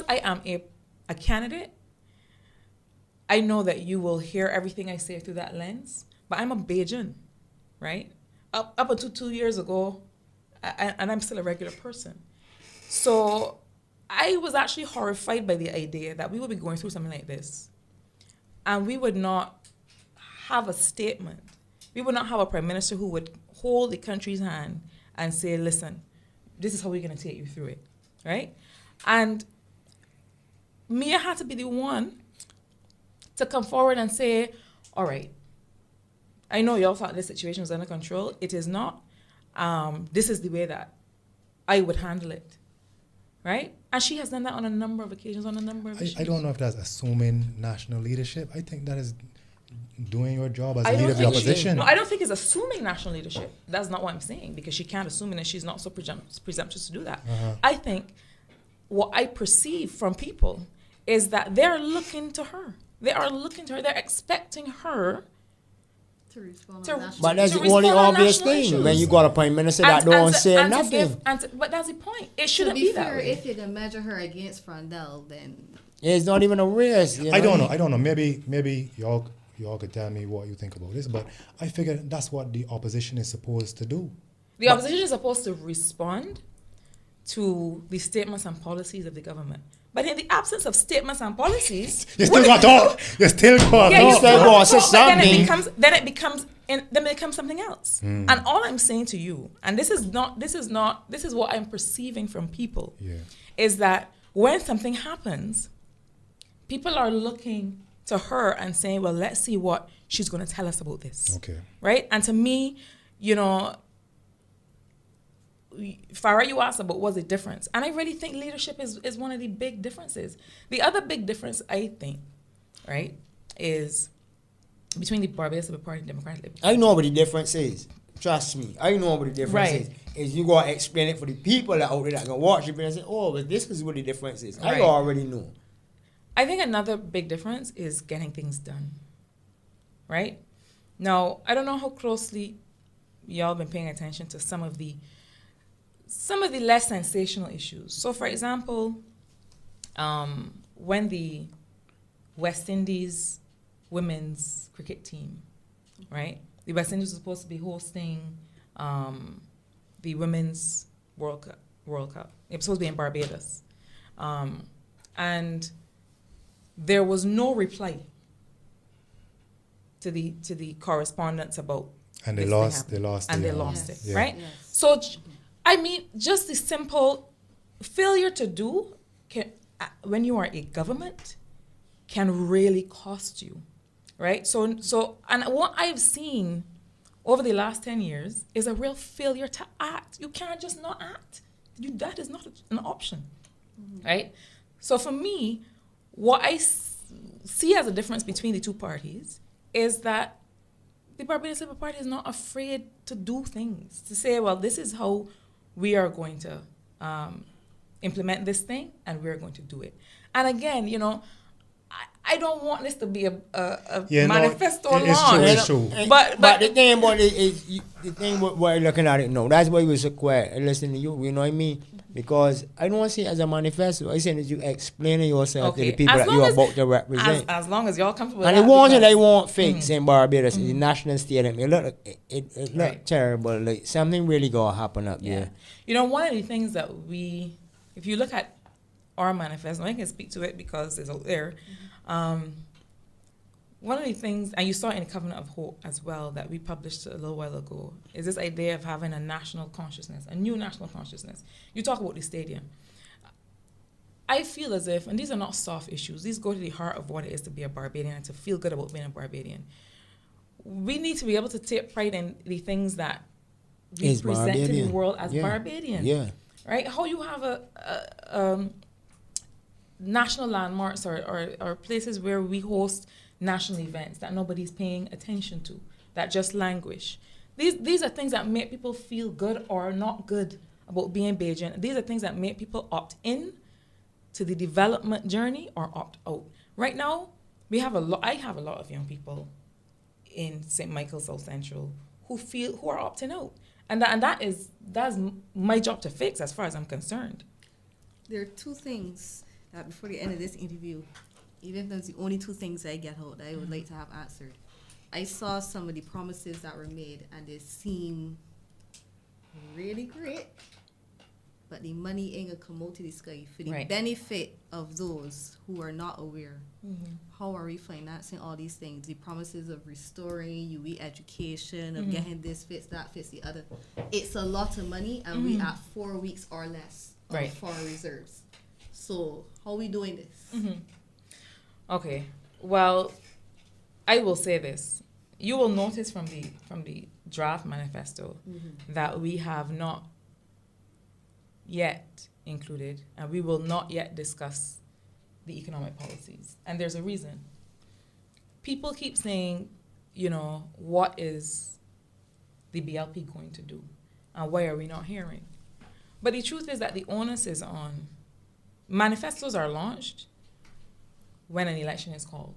I am a candidate, I know that you will hear everything I say through that lens. But I'm a Bajan, right? Up until 2 years ago, and I'm still a regular person. So I was actually horrified by the idea that we would be going through something like this, and we would not have a statement. We would not have a prime minister who would hold the country's hand and say, listen, this is how we're going to take you through it, right? And Mia had to be the one to come forward and say, all right, I know y'all thought this situation was under control. It is not. This is the way that I would handle it, right? And she has done that on a number of occasions, on a number of issues. I don't know if that's assuming national leadership. I think that is doing your job as I a leader don't of the think opposition. I don't think it's assuming national leadership. That's not what I'm saying, because she can't assume it and she's not so presumptuous to do that. I think what I perceive from people is that they're looking to her. They are looking to her. They're expecting her To respond To- on national But that's To the only respond on obvious national thing issues. when you got a prime minister that don't say nothing. But that's the point. It To shouldn't be be that fair, way. if you can measure her against Frondel, then It's not even a race. You know? I don't know. Maybe y'all could tell me what you think about this, but I figure that's what the opposition is supposed to do. The opposition is supposed to respond to the statements and policies of the government. But in the absence of statements and policies, You still got to talk. You still got to yeah, you talk. still still go say talk, but then something. then it becomes something else. And all I'm saying to you, and this is what I'm perceiving from people, Yeah. is that when something happens, people are looking to her and saying, well, let's see what she's going to tell us about this. Okay. Right? And to me, you know, Farah, you asked about what's the difference. And I really think leadership is one of the big differences. The other big difference, I think, right, is between the Barbados Labour Party and Democratic Labour Party. I know what the difference is. Trust me. I know what the difference Right. is you got to explain it for the people that out there that can watch it and say, oh, but this is what the difference is. I Right. already know. I think another big difference is getting things done, right? Now, I don't know how closely y'all been paying attention to some of the less sensational issues. So, for example, when the West Indies women's cricket team, right? The West Indies was supposed to be hosting the Women's World Cup. It was supposed to be in Barbados. And there was no reply to the correspondence about And this they thing lost. happening. They lost. And the, they lost it, yeah. right? Yes. So, I mean, just the simple failure to do when you are a government can really cost you, right? So, and what I've seen over the last 10 years is a real failure to act. You can't just not act. That is not an option, right? So for me, what I see as a difference between the two parties is that the Barbados Labour Party is not afraid to do things, to say, well, this is how we are going to implement this thing, and we're going to do it. And again, you know, I don't want this to be a manifesto launch. It's true. But the thing about it is, the thing what we're looking at it now, that's why we're so quiet and listening to you, you know what I mean? Because I don't see it as a manifesto. I say that you explaining yourself to Okay. the people As that long you're as- about to represent. As long as y'all comfortable And with the that, ones that because- they want fix in Barbados in the National Stadium, it look Right. look terrible. Like something really gonna happen up Yeah. there. You know, one of the things that if you look at our manifesto, I can speak to it because it's out there. One of the things, and you saw it in the Covenant of Hope as well, that we published a little while ago, is this idea of having a national consciousness, a new national consciousness. You talk about the stadium. I feel as if, and these are not soft issues, these go to the heart of what it is to be a Barbadian and to feel good about being a Barbadian. We need to be able to take pride in the things that we Is present to the Barbadian. world as Yeah. Barbadian. Yeah. Right? How you have a national landmarks or places where we host national events that nobody's paying attention to, that just languish. These are things that make people feel good or not good about being Bajan. These are things that make people opt in to the development journey or opt out. Right now, I have a lot of young people in St. Michael's South Central who are opting out. And that's my job to fix as far as I'm concerned. There are two things that before the end of this interview, even if that's the only two things I get out that I would like to have answered. I saw some of the promises that were made and they seem really great, but the money ain't gonna come out to the sky for the Right. benefit of those who are not aware. Mm-hmm. How are we financing all these things? The promises of restoring UE education, of getting this fits, that fits the other. It's a lot of money and we at 4 weeks or less of Right. foreign reserves. So how are we doing this? Okay. Well, I will say this. You will notice from the draft manifesto that we have not yet included and we will not yet discuss the economic policies. And there's a reason. People keep saying, what is the BLP going to do? And why are we not hearing? But the truth is that the onus is on. Manifestos are launched when an election is called.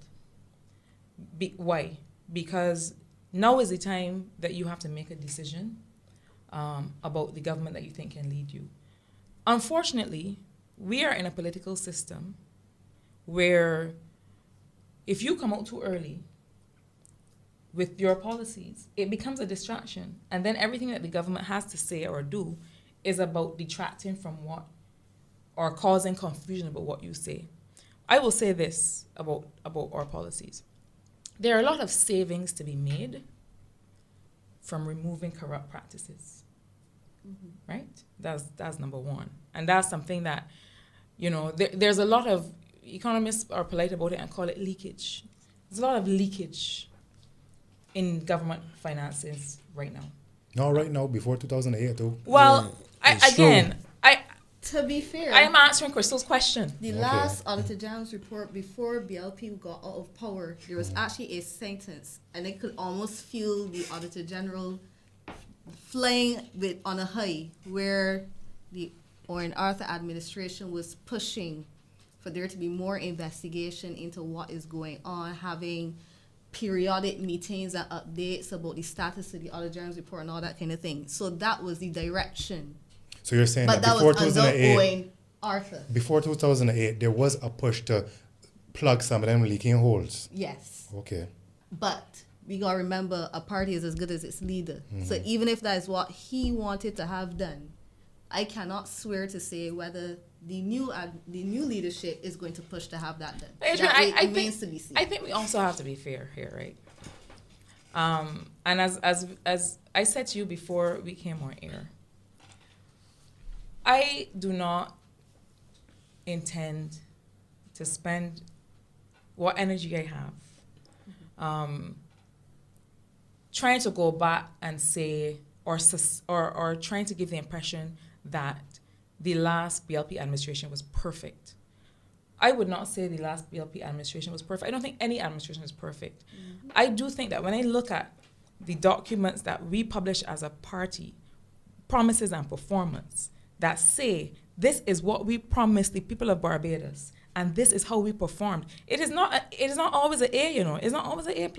Why? Because now is the time that you have to make a decision about the government that you think can lead you. Unfortunately, we are in a political system where if you come out too early with your policies, it becomes a distraction. And then everything that the government has to say or do is about detracting from what or causing confusion about what you say. I will say this about our policies. There are a lot of savings to be made from removing corrupt practices, right? That's number one. And that's something that, there's a lot of, economists are polite about it and call it leakage. There's a lot of leakage in government finances right now. No, right now, before 2008, though. Well, it's To be fair, I am answering Krystle's question. the last Auditor General's report before BLP got out of power, there was actually a sentence, and I could almost feel the Auditor General flying on a high, where the Owen Arthur administration was pushing for there to be more investigation into what is going on, having periodic meetings and updates about the status of the Auditor General's report and all that kind of thing. So that was the direction. So you're saying But that that before was under 2008, Owen Arthur. before 2008, there was a push to plug some of them leaking holes. Yes. Okay. But we gotta remember, a party is as good as its leader. So even if that is what he wanted to have done, I cannot swear to say whether the new leadership is going to push to have that done. Adrian, That I remains think, to be seen. I think we also have to be fair here, right? And as I said to you before we came on air, I do not intend to spend what energy I have trying to go back and say or trying to give the impression that the last BLP administration was perfect. I would not say the last BLP administration was perfect. I don't think any administration is perfect. I do think that when I look at the documents that we publish as a party, promises and performance, that say this is what we promised the people of Barbados and this is how we performed. It is not always an A, It's not always an A+,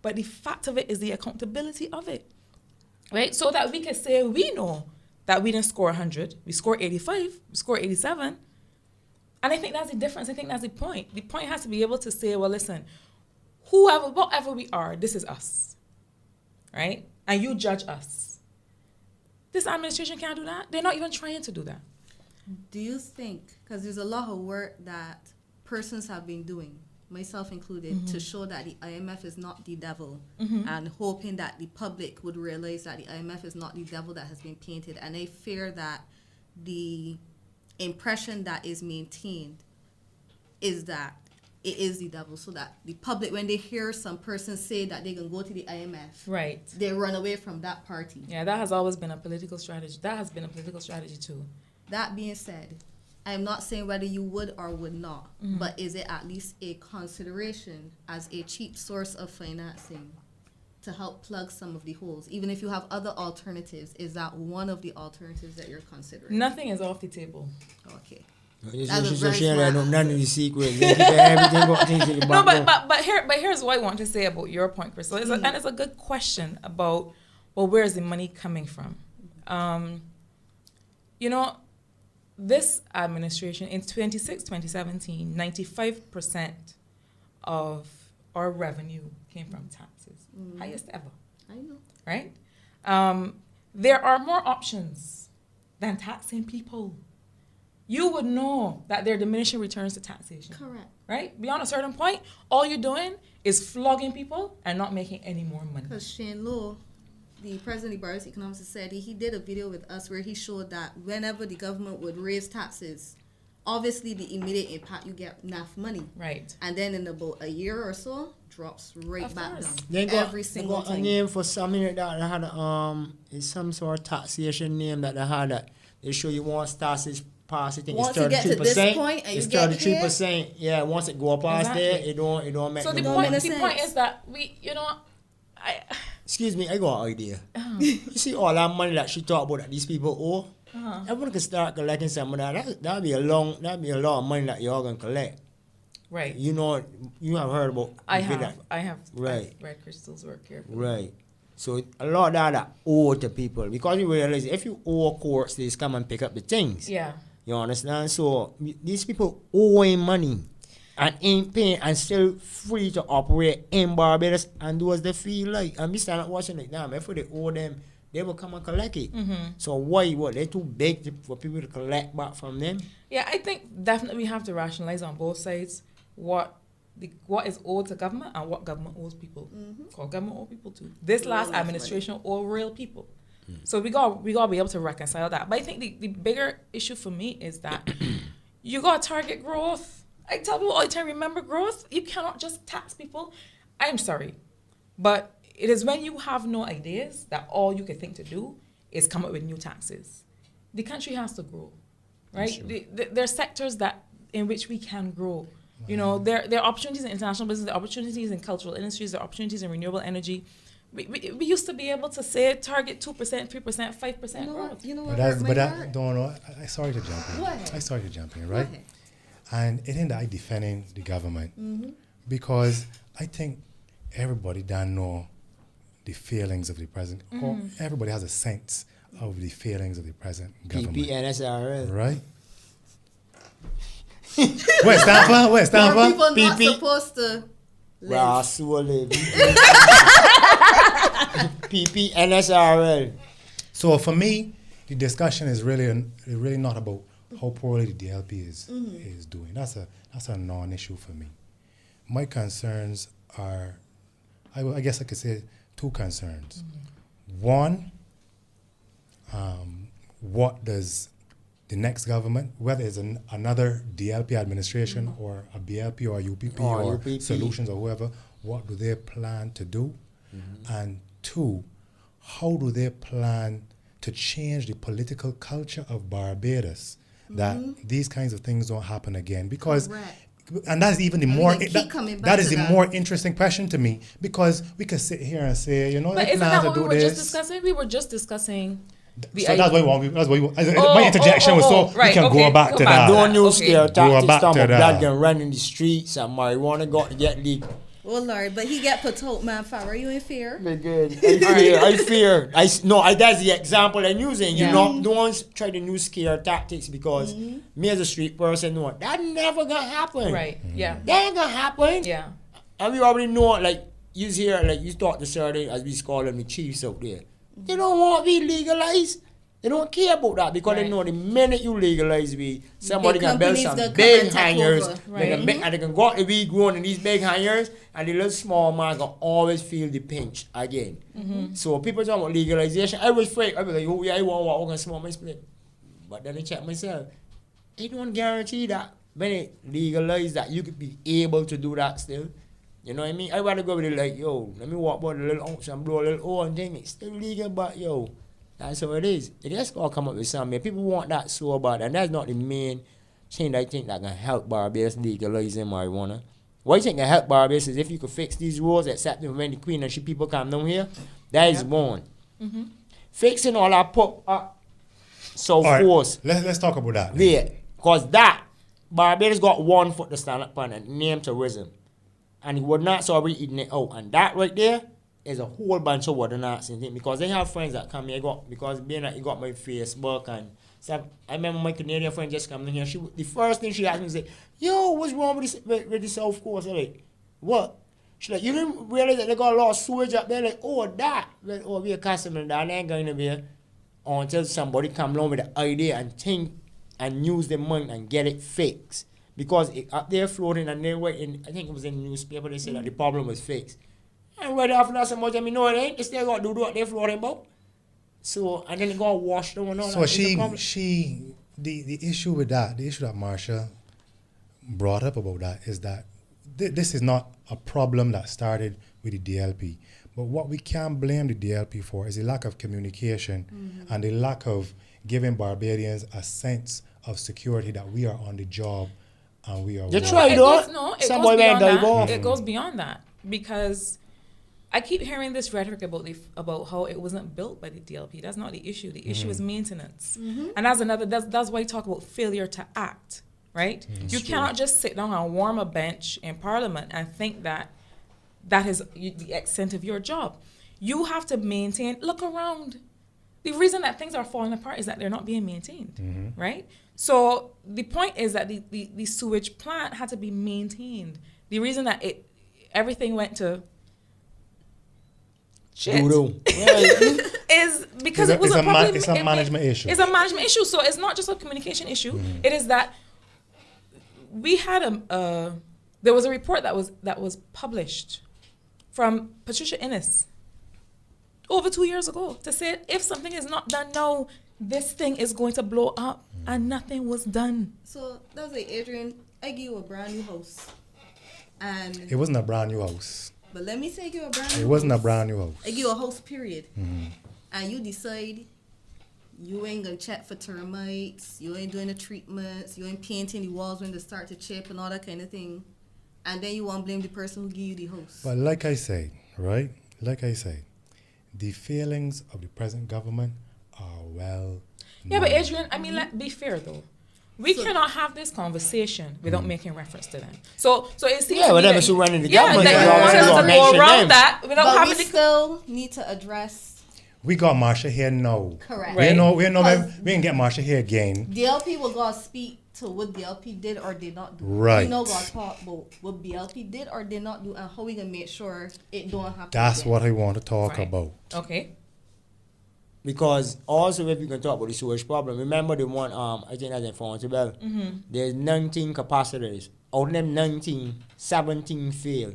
but the fact of it is the accountability of it. Right? So that we can say we know that we didn't score 100. We scored 85. We scored 87. And I think that's the difference. I think that's the point. The point has to be able to say, well, listen, whatever we are, this is us, right? And you judge us. This administration can't do that. They're not even trying to do that. Do you think, because there's a lot of work that persons have been doing, myself included, to show that the IMF is not the devil, and hoping that the public would realize that the IMF is not the devil that has been painted. And I fear that the impression that is maintained is that it is the devil, so that the public, when they hear some person say that they can go to the IMF, right, they run away from that party. Yeah, that has always been a political strategy. That has been a political strategy too. That being said, I'm not saying whether you would or would not, but is it at least a consideration as a cheap source of financing to help plug some of the holes? Even if you have other alternatives, is that one of the alternatives that you're considering? Nothing is off the table. Okay. None of the secrets. Everything got things in the No, back. but here's what I want to say about your point, Krystle. And it's a good question about, well, where is the money coming from? This administration, in 2017, 95% of our revenue came from taxes. Highest ever. I know. Right? There are more options than taxing people. You would know that there are diminishing returns to taxation. Correct. Right? Beyond a certain point, all you're doing is flogging people and not making any more money. Because Shane Lowe, the president of the Barbados Economic Society, he did a video with us where he showed that whenever the government would raise taxes, obviously the immediate impact, you get enough money. Right. And then in about a year or so, drops right Of back course. down. They Every single got a time. name for something like that. They had it's some sort of taxation name that they had that they show you once taxes pass. I think Once it's you get to 33%. this point and it's you get 33%. Yeah, once it go past there, it don't make So no the money. point is that Excuse me, I got an idea. You see all that money that she talked about that these people owe? Everyone can start collecting some of that. That'd be a lot of money that y'all gonna collect. right. You know, you have heard about I that. have Right. I've read Krystle's work carefully. Right. So a lot of that owe to people because you realize if you owe courts, they just come and pick up the things. Yeah. You understand? So these people owing money and ain't paying and still free to operate in Barbados and do as they feel like. And we stand up watching like, damn, if they owe them, they will come and collect it. So why? What? They're too big for people to collect back from them? Yeah, I think definitely we have to rationalize on both sides what is owed to government and what government owes people. Because government owe people too. This last administration owe real people. So we got to be able to reconcile that. But I think the bigger issue for me is that you got to target growth. I tell people all the time, remember growth. You cannot just tax people. I'm sorry. But it is when you have no ideas that all you can think to do is come up with new taxes. The country has to grow, right? There are sectors in which we can grow. You know, there are opportunities in international business, there are opportunities in cultural industries, there are opportunities in renewable energy. We used to be able to say target 2%, 3%, 5% growth. You know what? I sorry to jump in. Go ahead. I started jumping, Go right? ahead. And it ain't that I defending the government because I think everybody doesn't know the feelings of the president. Or everybody has a sense of the feelings of the present government. PPNSRL. Right? Where's Stamper? Where's Are Stamper? people not PP. supposed to live? Rasule. PPNSRL. So for me, the discussion is really not about how poorly the DLP is doing. That's a non-issue for me. My concerns are, I guess I could say, two concerns. One, what does the next government, whether it's another DLP administration or a BLP or a UPP or UPP. Solutions or whoever, what do they plan to do? And two, how do they plan to change the political culture of Barbados that these kinds of things don't happen again? Because Correct. and that's even the And more we can keep coming back that is to the that. more interesting question to me, because we could sit here and say, you know, But they isn't plan that to what we do were just this. discussing? We were just discussing the So that's why Oh, my interjection was so right, we can okay, go back to back that. to Don't you Okay. scare Go tactics back some to of that. blood can run in the streets and marijuana got to get legal. Oh Lord, but he get put out, man. Are you in fear? Be good. I fear. That's the example I'm using. Yeah. You know, don't try to use scare tactics because me as a street person know that never gonna happen. Right. Yeah. That ain't gonna happen. Yeah. And we already know, like, you hear, like, you talk to certain, as we call them, the chiefs out there. They don't want to be legalized. They don't care about that because they know the minute you legalize weed, somebody can build some big hangers. Right. And they can go out the weed growing in these big hangers, and the little small man can always feel the pinch again. So people talk about legalization. I was afraid. I was like, oh yeah, I want to walk and smoke my split. But then I check myself. It don't guarantee that when it legalize that you could be able to do that still. You know what I mean? I rather go with it like, yo, let me walk by the little ounce and blow a little oil and thing. It's still legal, but yo, that's how it is. It just gotta come up with something. People want that so bad, and that's not the main thing that I think that can help Barbados legalizing marijuana. What I think can help Barbados is if you could fix these rules, except when the Queen and she people come down here, that is one. Fixing all that pop up, so force. Let's talk about that. Yeah, because that, Barbados got 1 foot to stand up on and named tourism. And he would not sorry eating it out. And that right there is a whole bunch of what not thing because they have friends that come here because being that he got my Facebook and stuff. I remember my Canadian friend just coming here. The first thing she asked me was like, yo, what's wrong with the South Coast? I'm like, what? She's like, you didn't realize that they got a lot of sewage up there? Like, oh, that. Like, oh, we're customer that ain't going to be until somebody come along with the idea and think and use the money and get it fixed. Because up there floating and they were in, I think it was in the newspaper, they said that the problem was fixed. And right after that so much, I mean, no, it ain't. They still got to do what they're floating about. So, and then they got washed them and all So that. the issue with that, the issue that Marsha brought up about that is that this is not a problem that started with the DLP. But what we can't blame the DLP for is the lack of communication and the lack of giving Barbadians a sense of security that we are on the job. And we are it goes beyond that because I keep hearing this rhetoric about how it wasn't built by the DLP. That's not the issue. The issue is maintenance, and that's why I talk about failure to act. Right? You cannot just sit down and warm a bench in Parliament and think that is the extent of your job. You have to maintain. Look around. The reason that things are falling apart is that they're not being maintained, right? So the point is that the sewage plant had to be maintained. The reason that everything went to shit is because it was a management issue. It's a management issue. So it's not just a communication issue. It is that we had there was a report that was published from Patricia Innes over 2 years ago to say if something is not done now, this thing is going to blow up, and nothing was done. So that was like, Adrian, I give you a brand new house, and it wasn't a brand new house. But let me say, I give you a brand new. It wasn't a brand new house. I give you a house, period, and you decide you ain't gonna check for termites, you ain't doing the treatments, you ain't painting the walls when they start to chip and all that kind of thing, and then you want to blame the person who give you the house. But like I said, right? Like I said, the failings of the present government are well. Yeah, but Adrian, I mean, let's be fair though. We cannot have this conversation without making reference to them. So it seems but them is running the government. That you want us to go around that without but having we still need to address. We got Marsha here now. Correct. Right. We can get Marsha here again. DLP will go speak to what DLP did or did not do. Right. We know God talk about what DLP did or did not do and how we gonna make sure it don't happen. That's what I want to talk about. Okay. Because also if you can talk about the sewage problem, remember the one I think that's in Fontebelle. There's 19 capacitors. Out of them 19, 17 failed.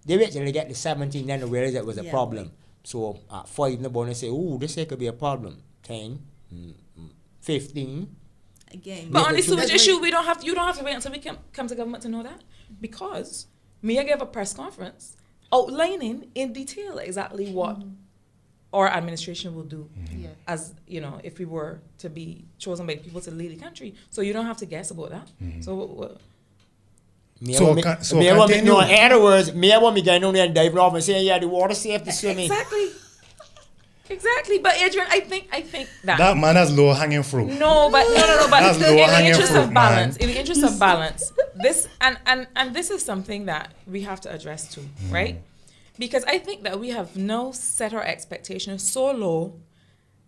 They wait till they get the 17, then they realize it was a problem. So at 5 the bonus say, ooh, this could be a problem. 10, 15. Again. But on the sewage issue, you don't have to wait until we come to government to know that. Because Mia gave a press conference outlining in detail exactly what our administration will do as, if we were to be chosen by people to lead the country. So you don't have to guess about that. So in other words, me I want me going on there and diving off and saying, the water safe to swimming. Exactly. But Adrian, I think that man has low hanging fruit. No, but that's in the interest of balance, this and this is something that we have to address too, right? Because I think that we have now set our expectations so low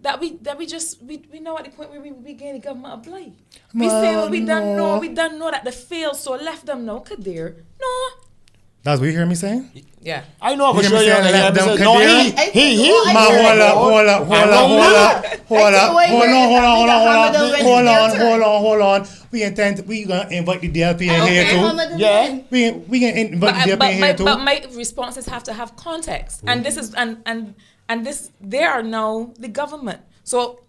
that we know at the point where we gain the government a blight. We say what we done know that they fail, so left them now, Kadir. No. That's what you hear me saying? Yeah. I know for You sure. hear me saying let them No, Kadir? he. Ma, hold on. We gonna invite the DLP in here too. Yeah. We gonna invite the DLP in here too. But my responses have to have context, and this is and this they are now the government, so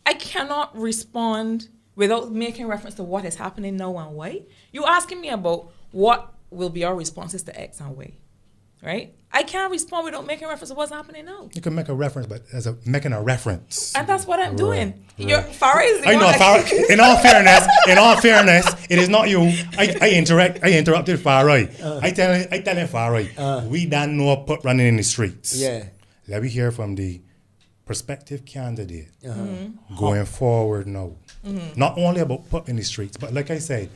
I cannot respond without making reference to what is happening now and why. You asking me about what will be our responses to X and Y, right? I can't respond without making reference to what's happening now. You can make a reference, but making a reference. And that's what I'm doing. Your Farah is the I one know, that- Farah. In all fairness, it is not you. I interrupted Farah. I telling Farah, we don't know put running in the streets. Yeah. Let me hear from the prospective candidate going forward now. Not only about put in the streets, but like I said,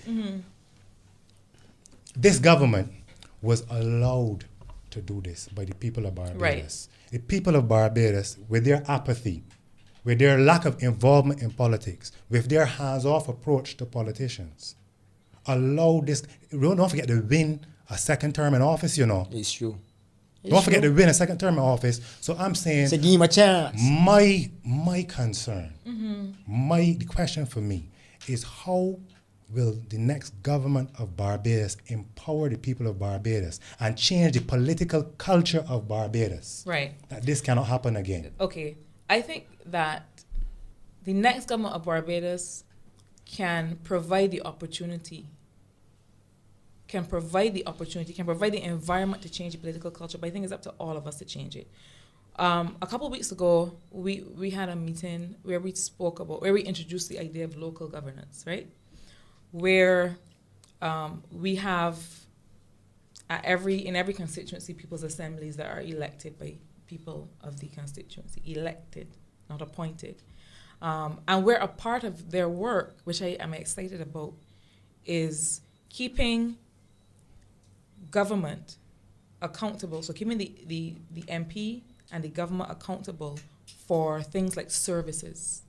this government was allowed to do this by the people of Barbados. Right. The people of Barbados, with their apathy, with their lack of involvement in politics, with their hands-off approach to politicians, allow this. Don't forget to win a second term in office, you know. It's true. Don't forget to win a second term in office. So I'm saying, So give him a chance. my concern, the question for me is how will the next government of Barbados empower the people of Barbados and change the political culture of Barbados? Right. That this cannot happen again. Okay. I think that the next government of Barbados can provide the opportunity, can provide the environment to change the political culture, but I think it's up to all of us to change it. A couple of weeks ago, we had a meeting where we introduced the idea of local governance, right? Where we have in every constituency people's assemblies that are elected by people of the constituency, elected, not appointed. And where a part of their work, which I am excited about, is keeping government accountable, so keeping the MP and the government accountable for things like services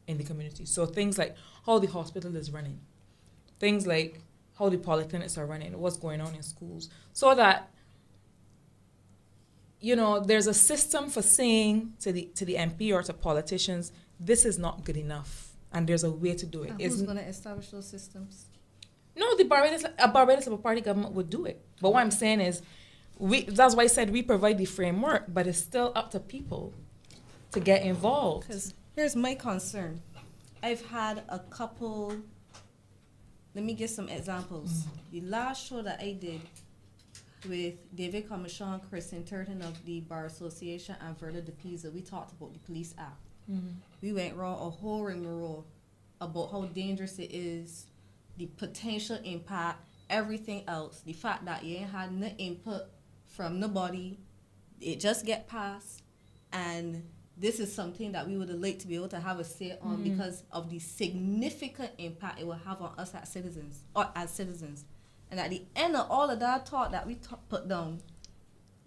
in the community. So things like how the hospital is running, things like how the polyclinics are running, what's going on in schools, so that, you know, there's a system for saying to the MP or to politicians, this is not good enough, and there's a way to do it. And who's going to establish those systems? No, a Barbados Labour Party government would do it. But what I'm saying is, that's why I said we provide the framework, but it's still up to people to get involved. Because here's my concern. I've had a couple, let me give some examples. The last show that I did with David Commission, Chris Turton of the Bar Association, and Verda de Pisa, we talked about the Police Act. We went around a whole rigmarole about how dangerous it is, the potential impact, everything else. The fact that you ain't had no input from nobody, it just get passed, and this is something that we would like to be able to have a say on because of the significant impact it will have on us as citizens. And at the end of all of that talk that we put down,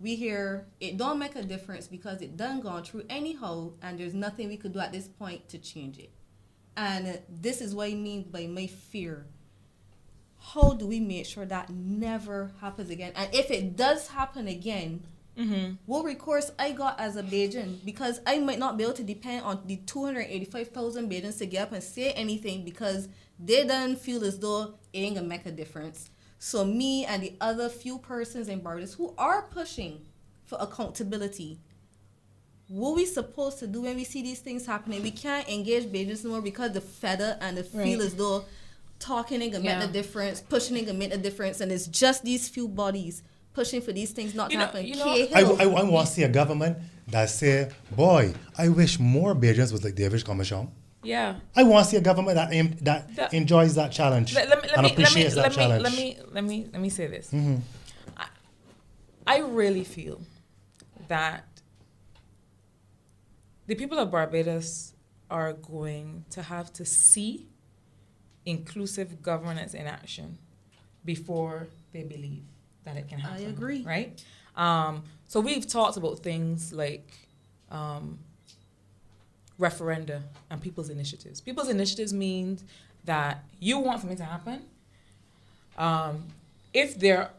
we hear it don't make a difference because it done gone through anyhow, and there's nothing we could do at this point to change it. And this is what I mean by my fear. How do we make sure that never happens again? And if it does happen again, what recourse I got as a Bajan? Because I might not be able to depend on the 285,000 Bajans to get up and say anything because they don't feel as though it ain't gonna make a difference. So me and the other few persons in Barbados who are pushing for accountability, what we supposed to do when we see these things happening? We can't engage Bajans more because the fed and the feel as though talking ain't gonna make a difference, pushing ain't gonna make a difference, and it's just these few bodies pushing for these things not to happen. I want to see a government that say, boy, I wish more Bajans was like David Commission. Yeah. I want to see a government that enjoys that challenge and appreciates that challenge. Let me say this. I really feel that the people of Barbados are going to have to see inclusive governance in action before they believe that it can happen. I agree. Right? So we've talked about things like referenda and people's initiatives. People's initiatives means that you want something to happen. If there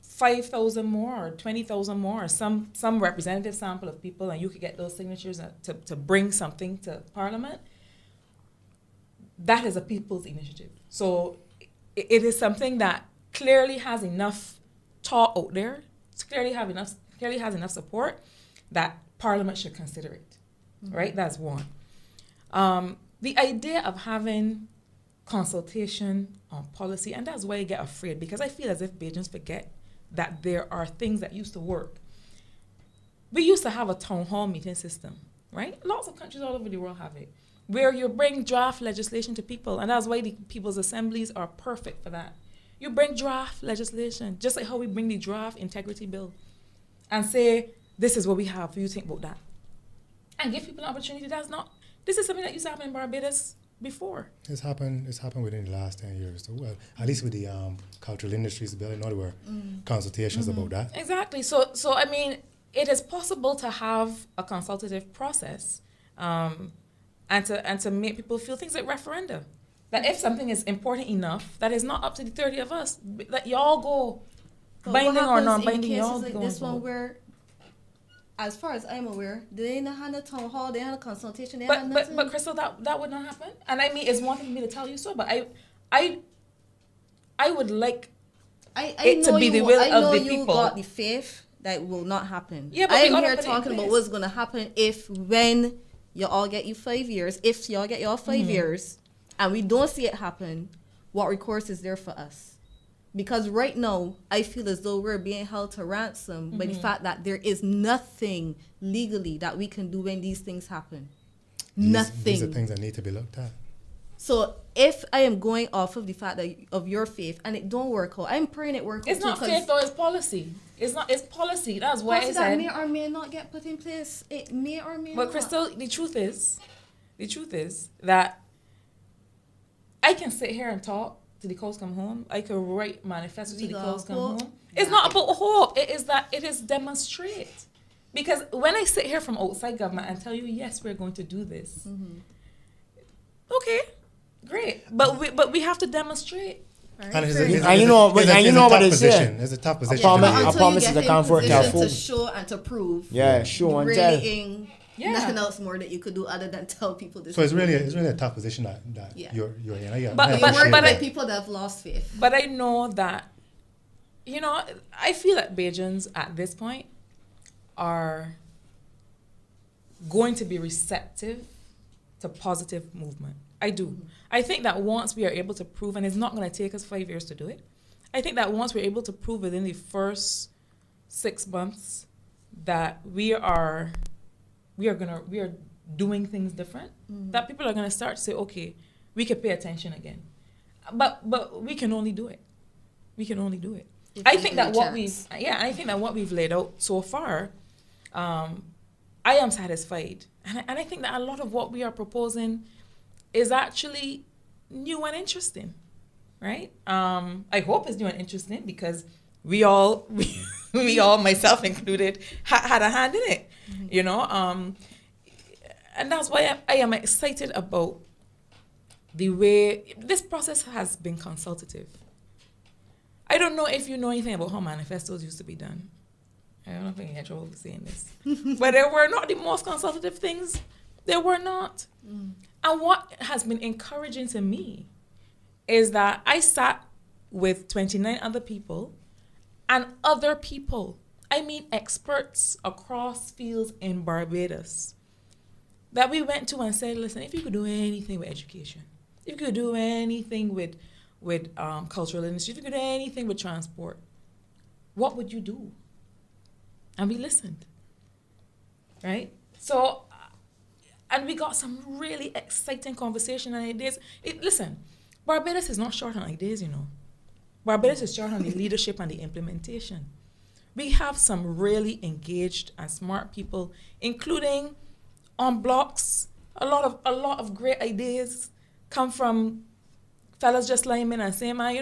5,000 more or 20,000 more or some representative sample of people and you could get those signatures to bring something to Parliament, that is a people's initiative. So it is something that clearly has enough talk out there, clearly has enough support that Parliament should consider it, right? That's one. The idea of having consultation on policy, and that's why I get afraid, because I feel as if Bajans forget that there are things that used to work. We used to have a town hall meeting system, right? Lots of countries all over the world have it, where you bring draft legislation to people, and that's why the people's assemblies are perfect for that. You bring draft legislation, just like how we bring the draft integrity bill, and say, this is what we have, what do you think about that? And give people an opportunity. This is something that used to happen in Barbados before. It's happened within the last 10 years. So, well, at least with the cultural industries bill, there were consultations about that. Exactly. So I mean, it is possible to have a consultative process, and to make people feel things like referenda. That if something is important enough, that is not up to the 30 of us, that y'all go, binding or non-binding, y'all like go. This one where, as far as I'm aware, they didn't have a town hall, they had a consultation, they had nothing. But Krystle, that would not happen. And I mean, it's one thing for me to tell you so, but I would like it to be the will of the people. I know you got the faith that it will not happen. Yeah, but I'm here talking about what's going to happen when you all get your 5 years, if y'all get your 5 years, and we don't see it happen, what recourse is there for us? Because right now, I feel as though we're being held to ransom by the fact that there is nothing legally that we can do when these things happen. Nothing. These are things that need to be looked at. So if I am going off of the fact that of your faith and it don't work out, I'm praying it works out. It's not faith though, it's policy. It's policy. That's why I said. That may or may not get put in place. It may or may not. But Krystle, the truth is that I can sit here and talk till the cows come home. I could write manifesto till the cows come home. It's not about hope. It is that it is demonstrate. Because when I sit here from outside government and tell you, yes, we're going to do this. Okay, great. But we have to demonstrate. Right. And you know what they say. It's a tough position. I promise it's a comfort to show and to prove. Yeah, show and tell. Nothing else more that you could do other than tell people this. So it's really a tough position that you're in. But people that have lost faith. But I know that, I feel that Bajans at this point are going to be receptive to positive movement. I do. I think that once we are able to prove, and it's not going to take us 5 years to do it, I think that once we're able to prove within the first 6 months that we are doing things different, that people are going to start to say, okay, we can pay attention again. But we can only do it. I think that what we've laid out so far, I am satisfied. And I think that a lot of what we are proposing is actually new and interesting, right? I hope it's new and interesting because we all, myself included, had a hand in it, and that's why I am excited about the way this process has been consultative. I don't know if you know anything about how manifestos used to be done. I don't know if I can get trouble for saying this. But they were not the most consultative things. They were not. And what has been encouraging to me is that I sat with 29 other people and other people, I mean experts across fields in Barbados, that we went to and said, listen, if you could do anything with education, if you could do anything with cultural industry, if you could do anything with transport, what would you do? And we listened, right? So, and we got some really exciting conversation and ideas. Listen, Barbados is not short on ideas, Barbados is short on the leadership and the implementation. We have some really engaged and smart people, including on blocks. A lot of great ideas come from fellas just like me and saying, man,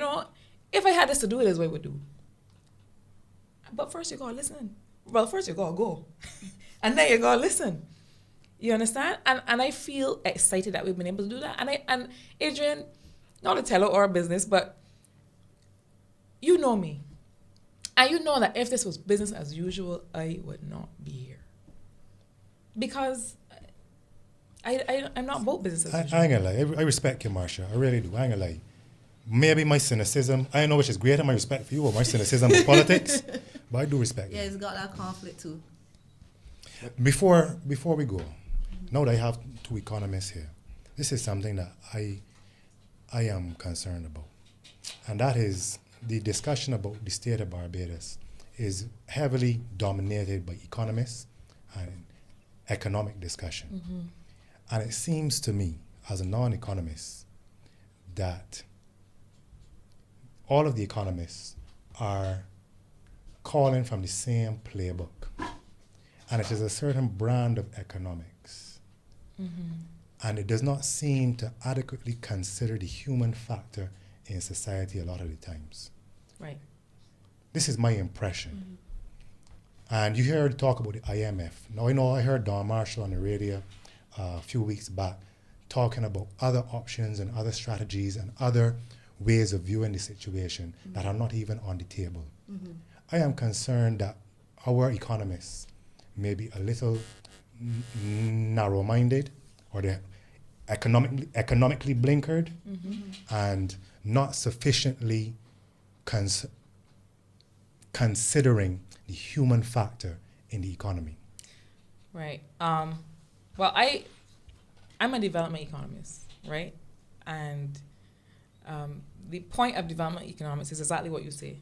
if I had this to do, it is what I would do. But first you gotta listen. Well, first you gotta go. And then you gotta listen. You understand? And I feel excited that we've been able to do that. And Adrian, not to tell her our business, but you know me. And you know that if this was business as usual, I would not be here. Because I'm not about business as usual. I ain't gonna lie. I respect you, Marsha. I really do. I ain't gonna lie. Maybe my cynicism, I don't know which is greater, my respect for you or my cynicism of politics, but I do respect you. Yeah, it's got that conflict too. Before we go, now that I have two economists here, this is something that I am concerned about. And that is the discussion about the state of Barbados is heavily dominated by economists and economic discussion. Mm-hmm. And it seems to me, as a non-economist, that all of the economists are calling from the same playbook. And it is a certain brand of economics. Mm-hmm. And it does not seem to adequately consider the human factor in society a lot of the times. Right. This is my impression. And you heard talk about the IMF. Now, I know I heard Don Marshall on the radio a few weeks back talking about other options and other strategies and other ways of viewing the situation that are not even on the table. I am concerned that our economists may be a little narrow-minded, or they're economically blinkered, and not sufficiently considering the human factor in the economy. Right. Well, I'm a development economist, right? And the point of development economics is exactly what you say,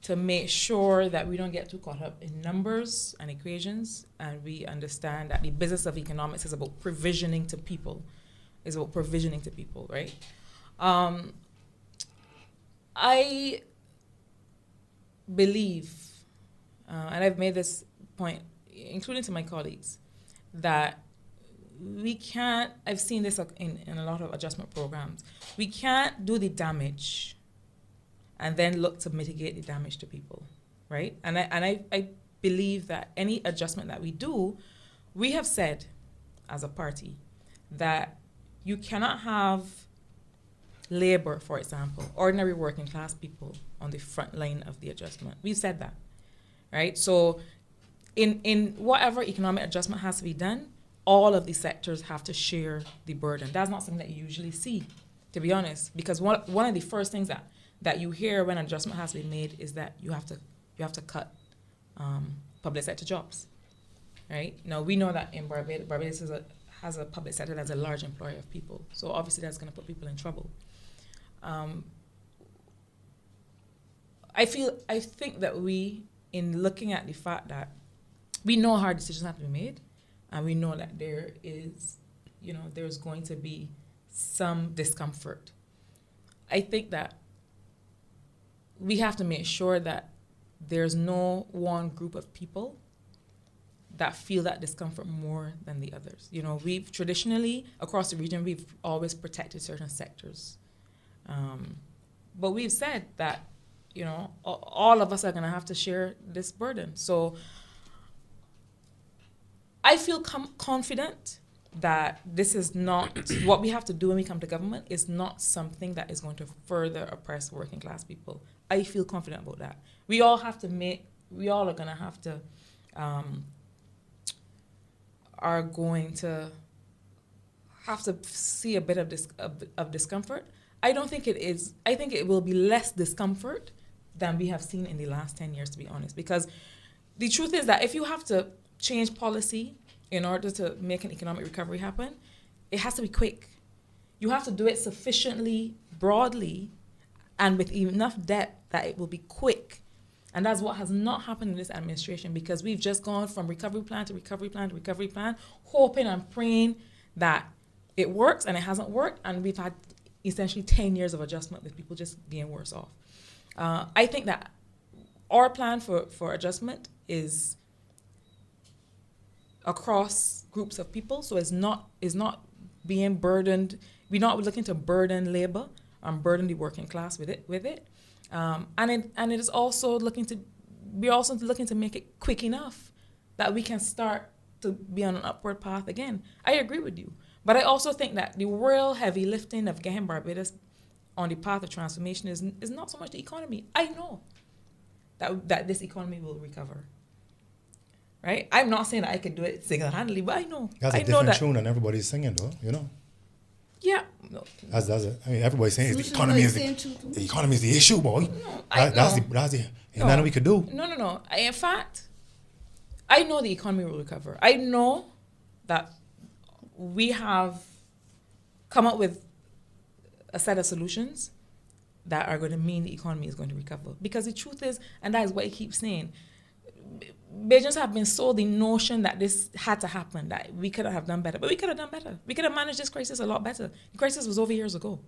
to make sure that we don't get too caught up in numbers and equations, and we understand that the business of economics is about provisioning to people, right? I believe, and I've made this point, including to my colleagues, that we can't, I've seen this in a lot of adjustment programs, we can't do the damage and then look to mitigate the damage to people, right? And I believe that any adjustment that we do, we have said as a party that you cannot have labor, for example, ordinary working class people on the front line of the adjustment. We've said that, right? So in whatever economic adjustment has to be done, all of the sectors have to share the burden. That's not something that you usually see, to be honest, because one of the first things that you hear when adjustment has to be made is that you have to cut public sector jobs, right? Now, we know that in Barbados has a public sector that's a large employer of people, so obviously that's going to put people in trouble. I think that we, in looking at the fact that we know hard decisions have to be made, and we know that there's going to be some discomfort. I think that we have to make sure that there's no one group of people that feel that discomfort more than the others. You know, we've traditionally, across the region, we've always protected certain sectors. But we've said that, you know, all of us are going to have to share this burden. So I feel confident that this is not, what we have to do when we come to government is not something that is going to further oppress working class people. I feel confident about that. We all are going to have to, are going to have to see a bit of discomfort. I don't think it is. I think it will be less discomfort than we have seen in the last 10 years, to be honest. Because the truth is that if you have to change policy in order to make an economic recovery happen, it has to be quick. You have to do it sufficiently broadly and with enough depth that it will be quick. And that's what has not happened in this administration, because we've just gone from recovery plan to recovery plan to recovery plan, hoping and praying that it works, and it hasn't worked. And we've had essentially 10 years of adjustment with people just being worse off. I think that our plan for adjustment is across groups of people, so it's not being burdened. We're not looking to burden labor and burden the working class with it. And it is also we're also looking to make it quick enough that we can start to be on an upward path again. I agree with you. But I also think that the real heavy lifting of getting Barbados on the path of transformation is not so much the economy. I know that this economy will recover. Right? I'm not saying that I could do it single-handedly, but I know. That's a different tune and everybody's singing though, you know? Yeah. No. That's it. I mean, everybody's saying the economy is the issue, boy. No, That's the ain't nothing we could do. No. In fact, I know the economy will recover. I know that we have come up with a set of solutions that are going to mean the economy is going to recover. Because the truth is, and that is what I keep saying, Bajans have been sold the notion that this had to happen, that we could have done better. But we could have done better. We could have managed this crisis a lot better. The crisis was over years ago,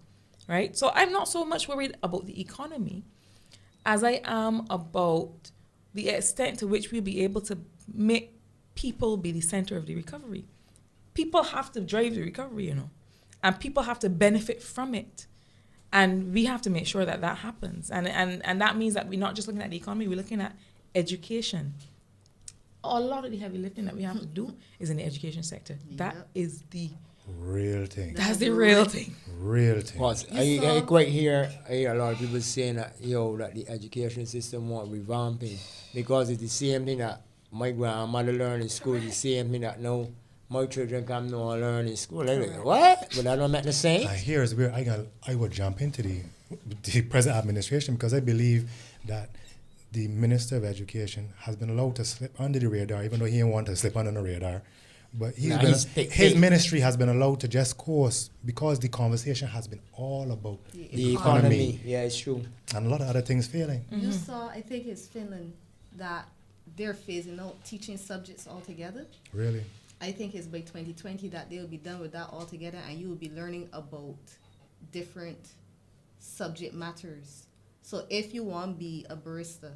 right? So I'm not so much worried about the economy as I am about the extent to which we'll be able to make people be the center of the recovery. People have to drive the recovery, you know, and people have to benefit from it. And we have to make sure that that happens. And that means that we're not just looking at the economy, we're looking at education. A lot of the heavy lifting that we have to do is in the education sector. Yep. That is the real thing. That's the real thing. Real thing. Because I quite hear a lot of people saying that that the education system want revamping because it's the same thing that my grandmother learned in school, the same thing that now my children come now and learn in school. Like, what? But that don't make the sense. Here's where I would jump into the present administration because I believe that the Minister of Education has been allowed to slip under the radar, even though he didn't want to slip under the radar. But his ministry has been allowed to just course because the conversation has been all about the economy. Yeah, it's true. And a lot of other things failing. You saw, I think it's Finland, that they're phasing out teaching subjects altogether. Really? I think it's by 2020 that they'll be done with that altogether and you will be learning about different subject matters. So if you want to be a barista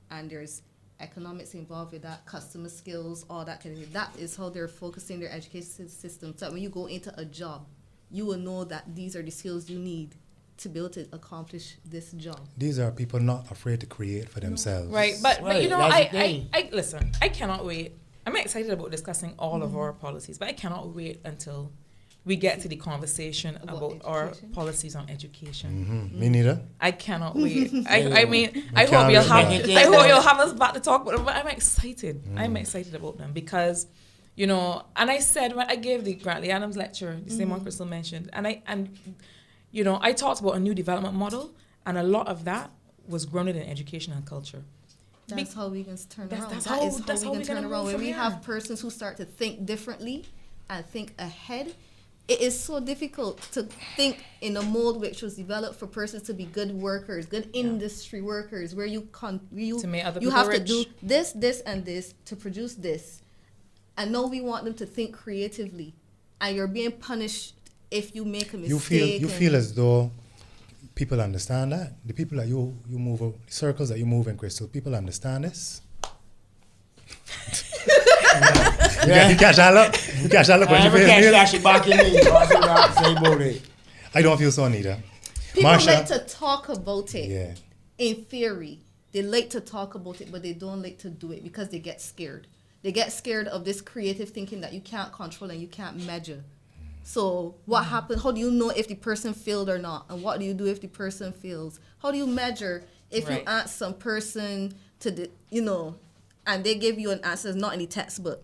and there's economics involved with that, customer skills, all that kind of thing, that is how they're focusing their education system. So when you go into a job, you will know that these are the skills you need to be able to accomplish this job. These are people not afraid to create for themselves. But you know, I listen, I cannot wait. I'm excited about discussing all of our policies, but I cannot wait until we get to the conversation about our policies on education. Me neither. I cannot wait. I mean, I hope you'll have us back to talk about them, but I'm excited. I'm excited about them because, you know, and I said when I gave the Grantley Adams lecture, the same one Krystle mentioned, and you know, I talked about a new development model, and a lot of that was grounded in education and culture. That's how we can turn around. That's how we can turn around. When we have persons who start to think differently and think ahead, it is so difficult to think in a mold which was developed for persons to be good workers, good industry workers, where you have to do this, and this to produce this. And now we want them to think creatively. And you're being punished if you make a mistake. You feel as though people understand that? The people that you move, the circles that you move in, Krystle, people understand this? You catch that look? You catch that look when you feel I don't feel so neither. People Marsha, like to talk about it. Yeah. In theory, they like to talk about it, but they don't like to do it because they get scared. They get scared of this creative thinking that you can't control and you can't measure. So what happens? How do you know if the person failed or not? And what do you do if the person fails? How do you measure if you ask some person to, and they give you an answer that's not in the textbook?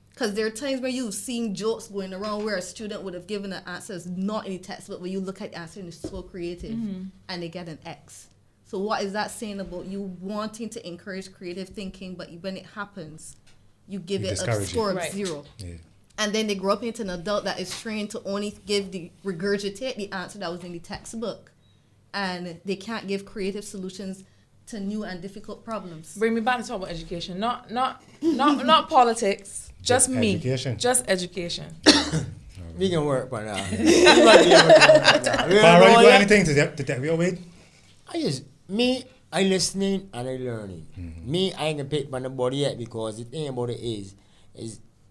Because there are times where you've seen jokes going around where a student would have given an answer that's not in the textbook, but you look at the answer and it's so creative, and they get an X. So what is that saying about you wanting to encourage creative thinking, but when it happens, you give it a score of 0? Yeah. And then they grow up into an adult that is trained to only regurgitate the answer that was in the textbook. And they can't give creative solutions to new and difficult problems. Bring me back to talk about education, not politics. Just me. Education. Just education. We can work on that. Farah, you got anything to take me away? I listening and I learning. Me, I ain't gonna pick by nobody yet because the thing about it is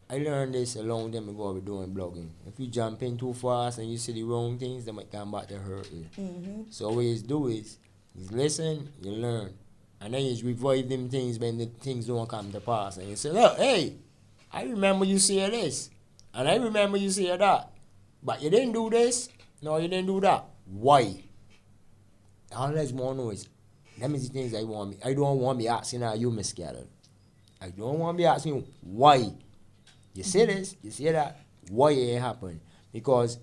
I learned this a long time ago with doing blogging. If you jump in too fast and you see the wrong things, they might come back to hurt you. So what you do is You listen, you learn. And then you revive them things when the things don't come to pass. And you say, look, hey, I remember you say this. And I remember you say that. But you didn't do this. No, you didn't do that. Why? All that's more noise. Them is the things I want me. I don't want me asking you, Miss Caddle. I don't want me asking you why. You say this, you say that. Why it happened? Because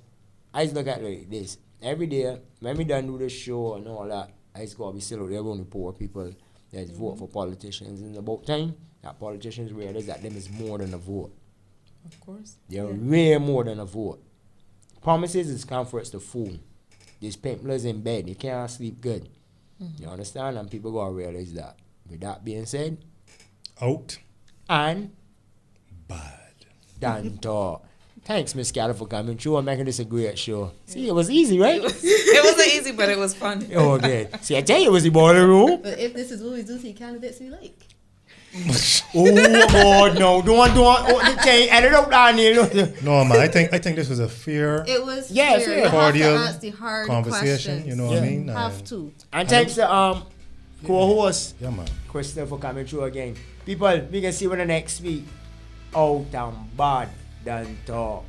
I just look at it like this. Every day, when we done do the show and all that, I just gotta be still there on the poor people that vote for politicians. And about time that politicians realize that them is more than a vote. Of course. They're way more than a vote. Promises is comforts to fool. These pimplers in bed, they can't sleep good. You understand? And people gotta realize that. With that being said, Out. and Bad. done talk. Thanks, Miss Caddle, for coming through and making this a great show. See, it was easy, right? It wasn't easy, but it was fun. Okay. See, I tell you, it was the boiler room. But if this is what we do to the candidates we like. Oh God, no! Don't. Oh, edit out down here. No, man. I think this was a fair It was Yeah, fair. fair. You have to Cordial ask the hard conversation. questions. You know what I mean? Have to. And thanks to co-host Yeah, man. Krystle for coming through again. People, we can see you next week. Out and bad, done talk.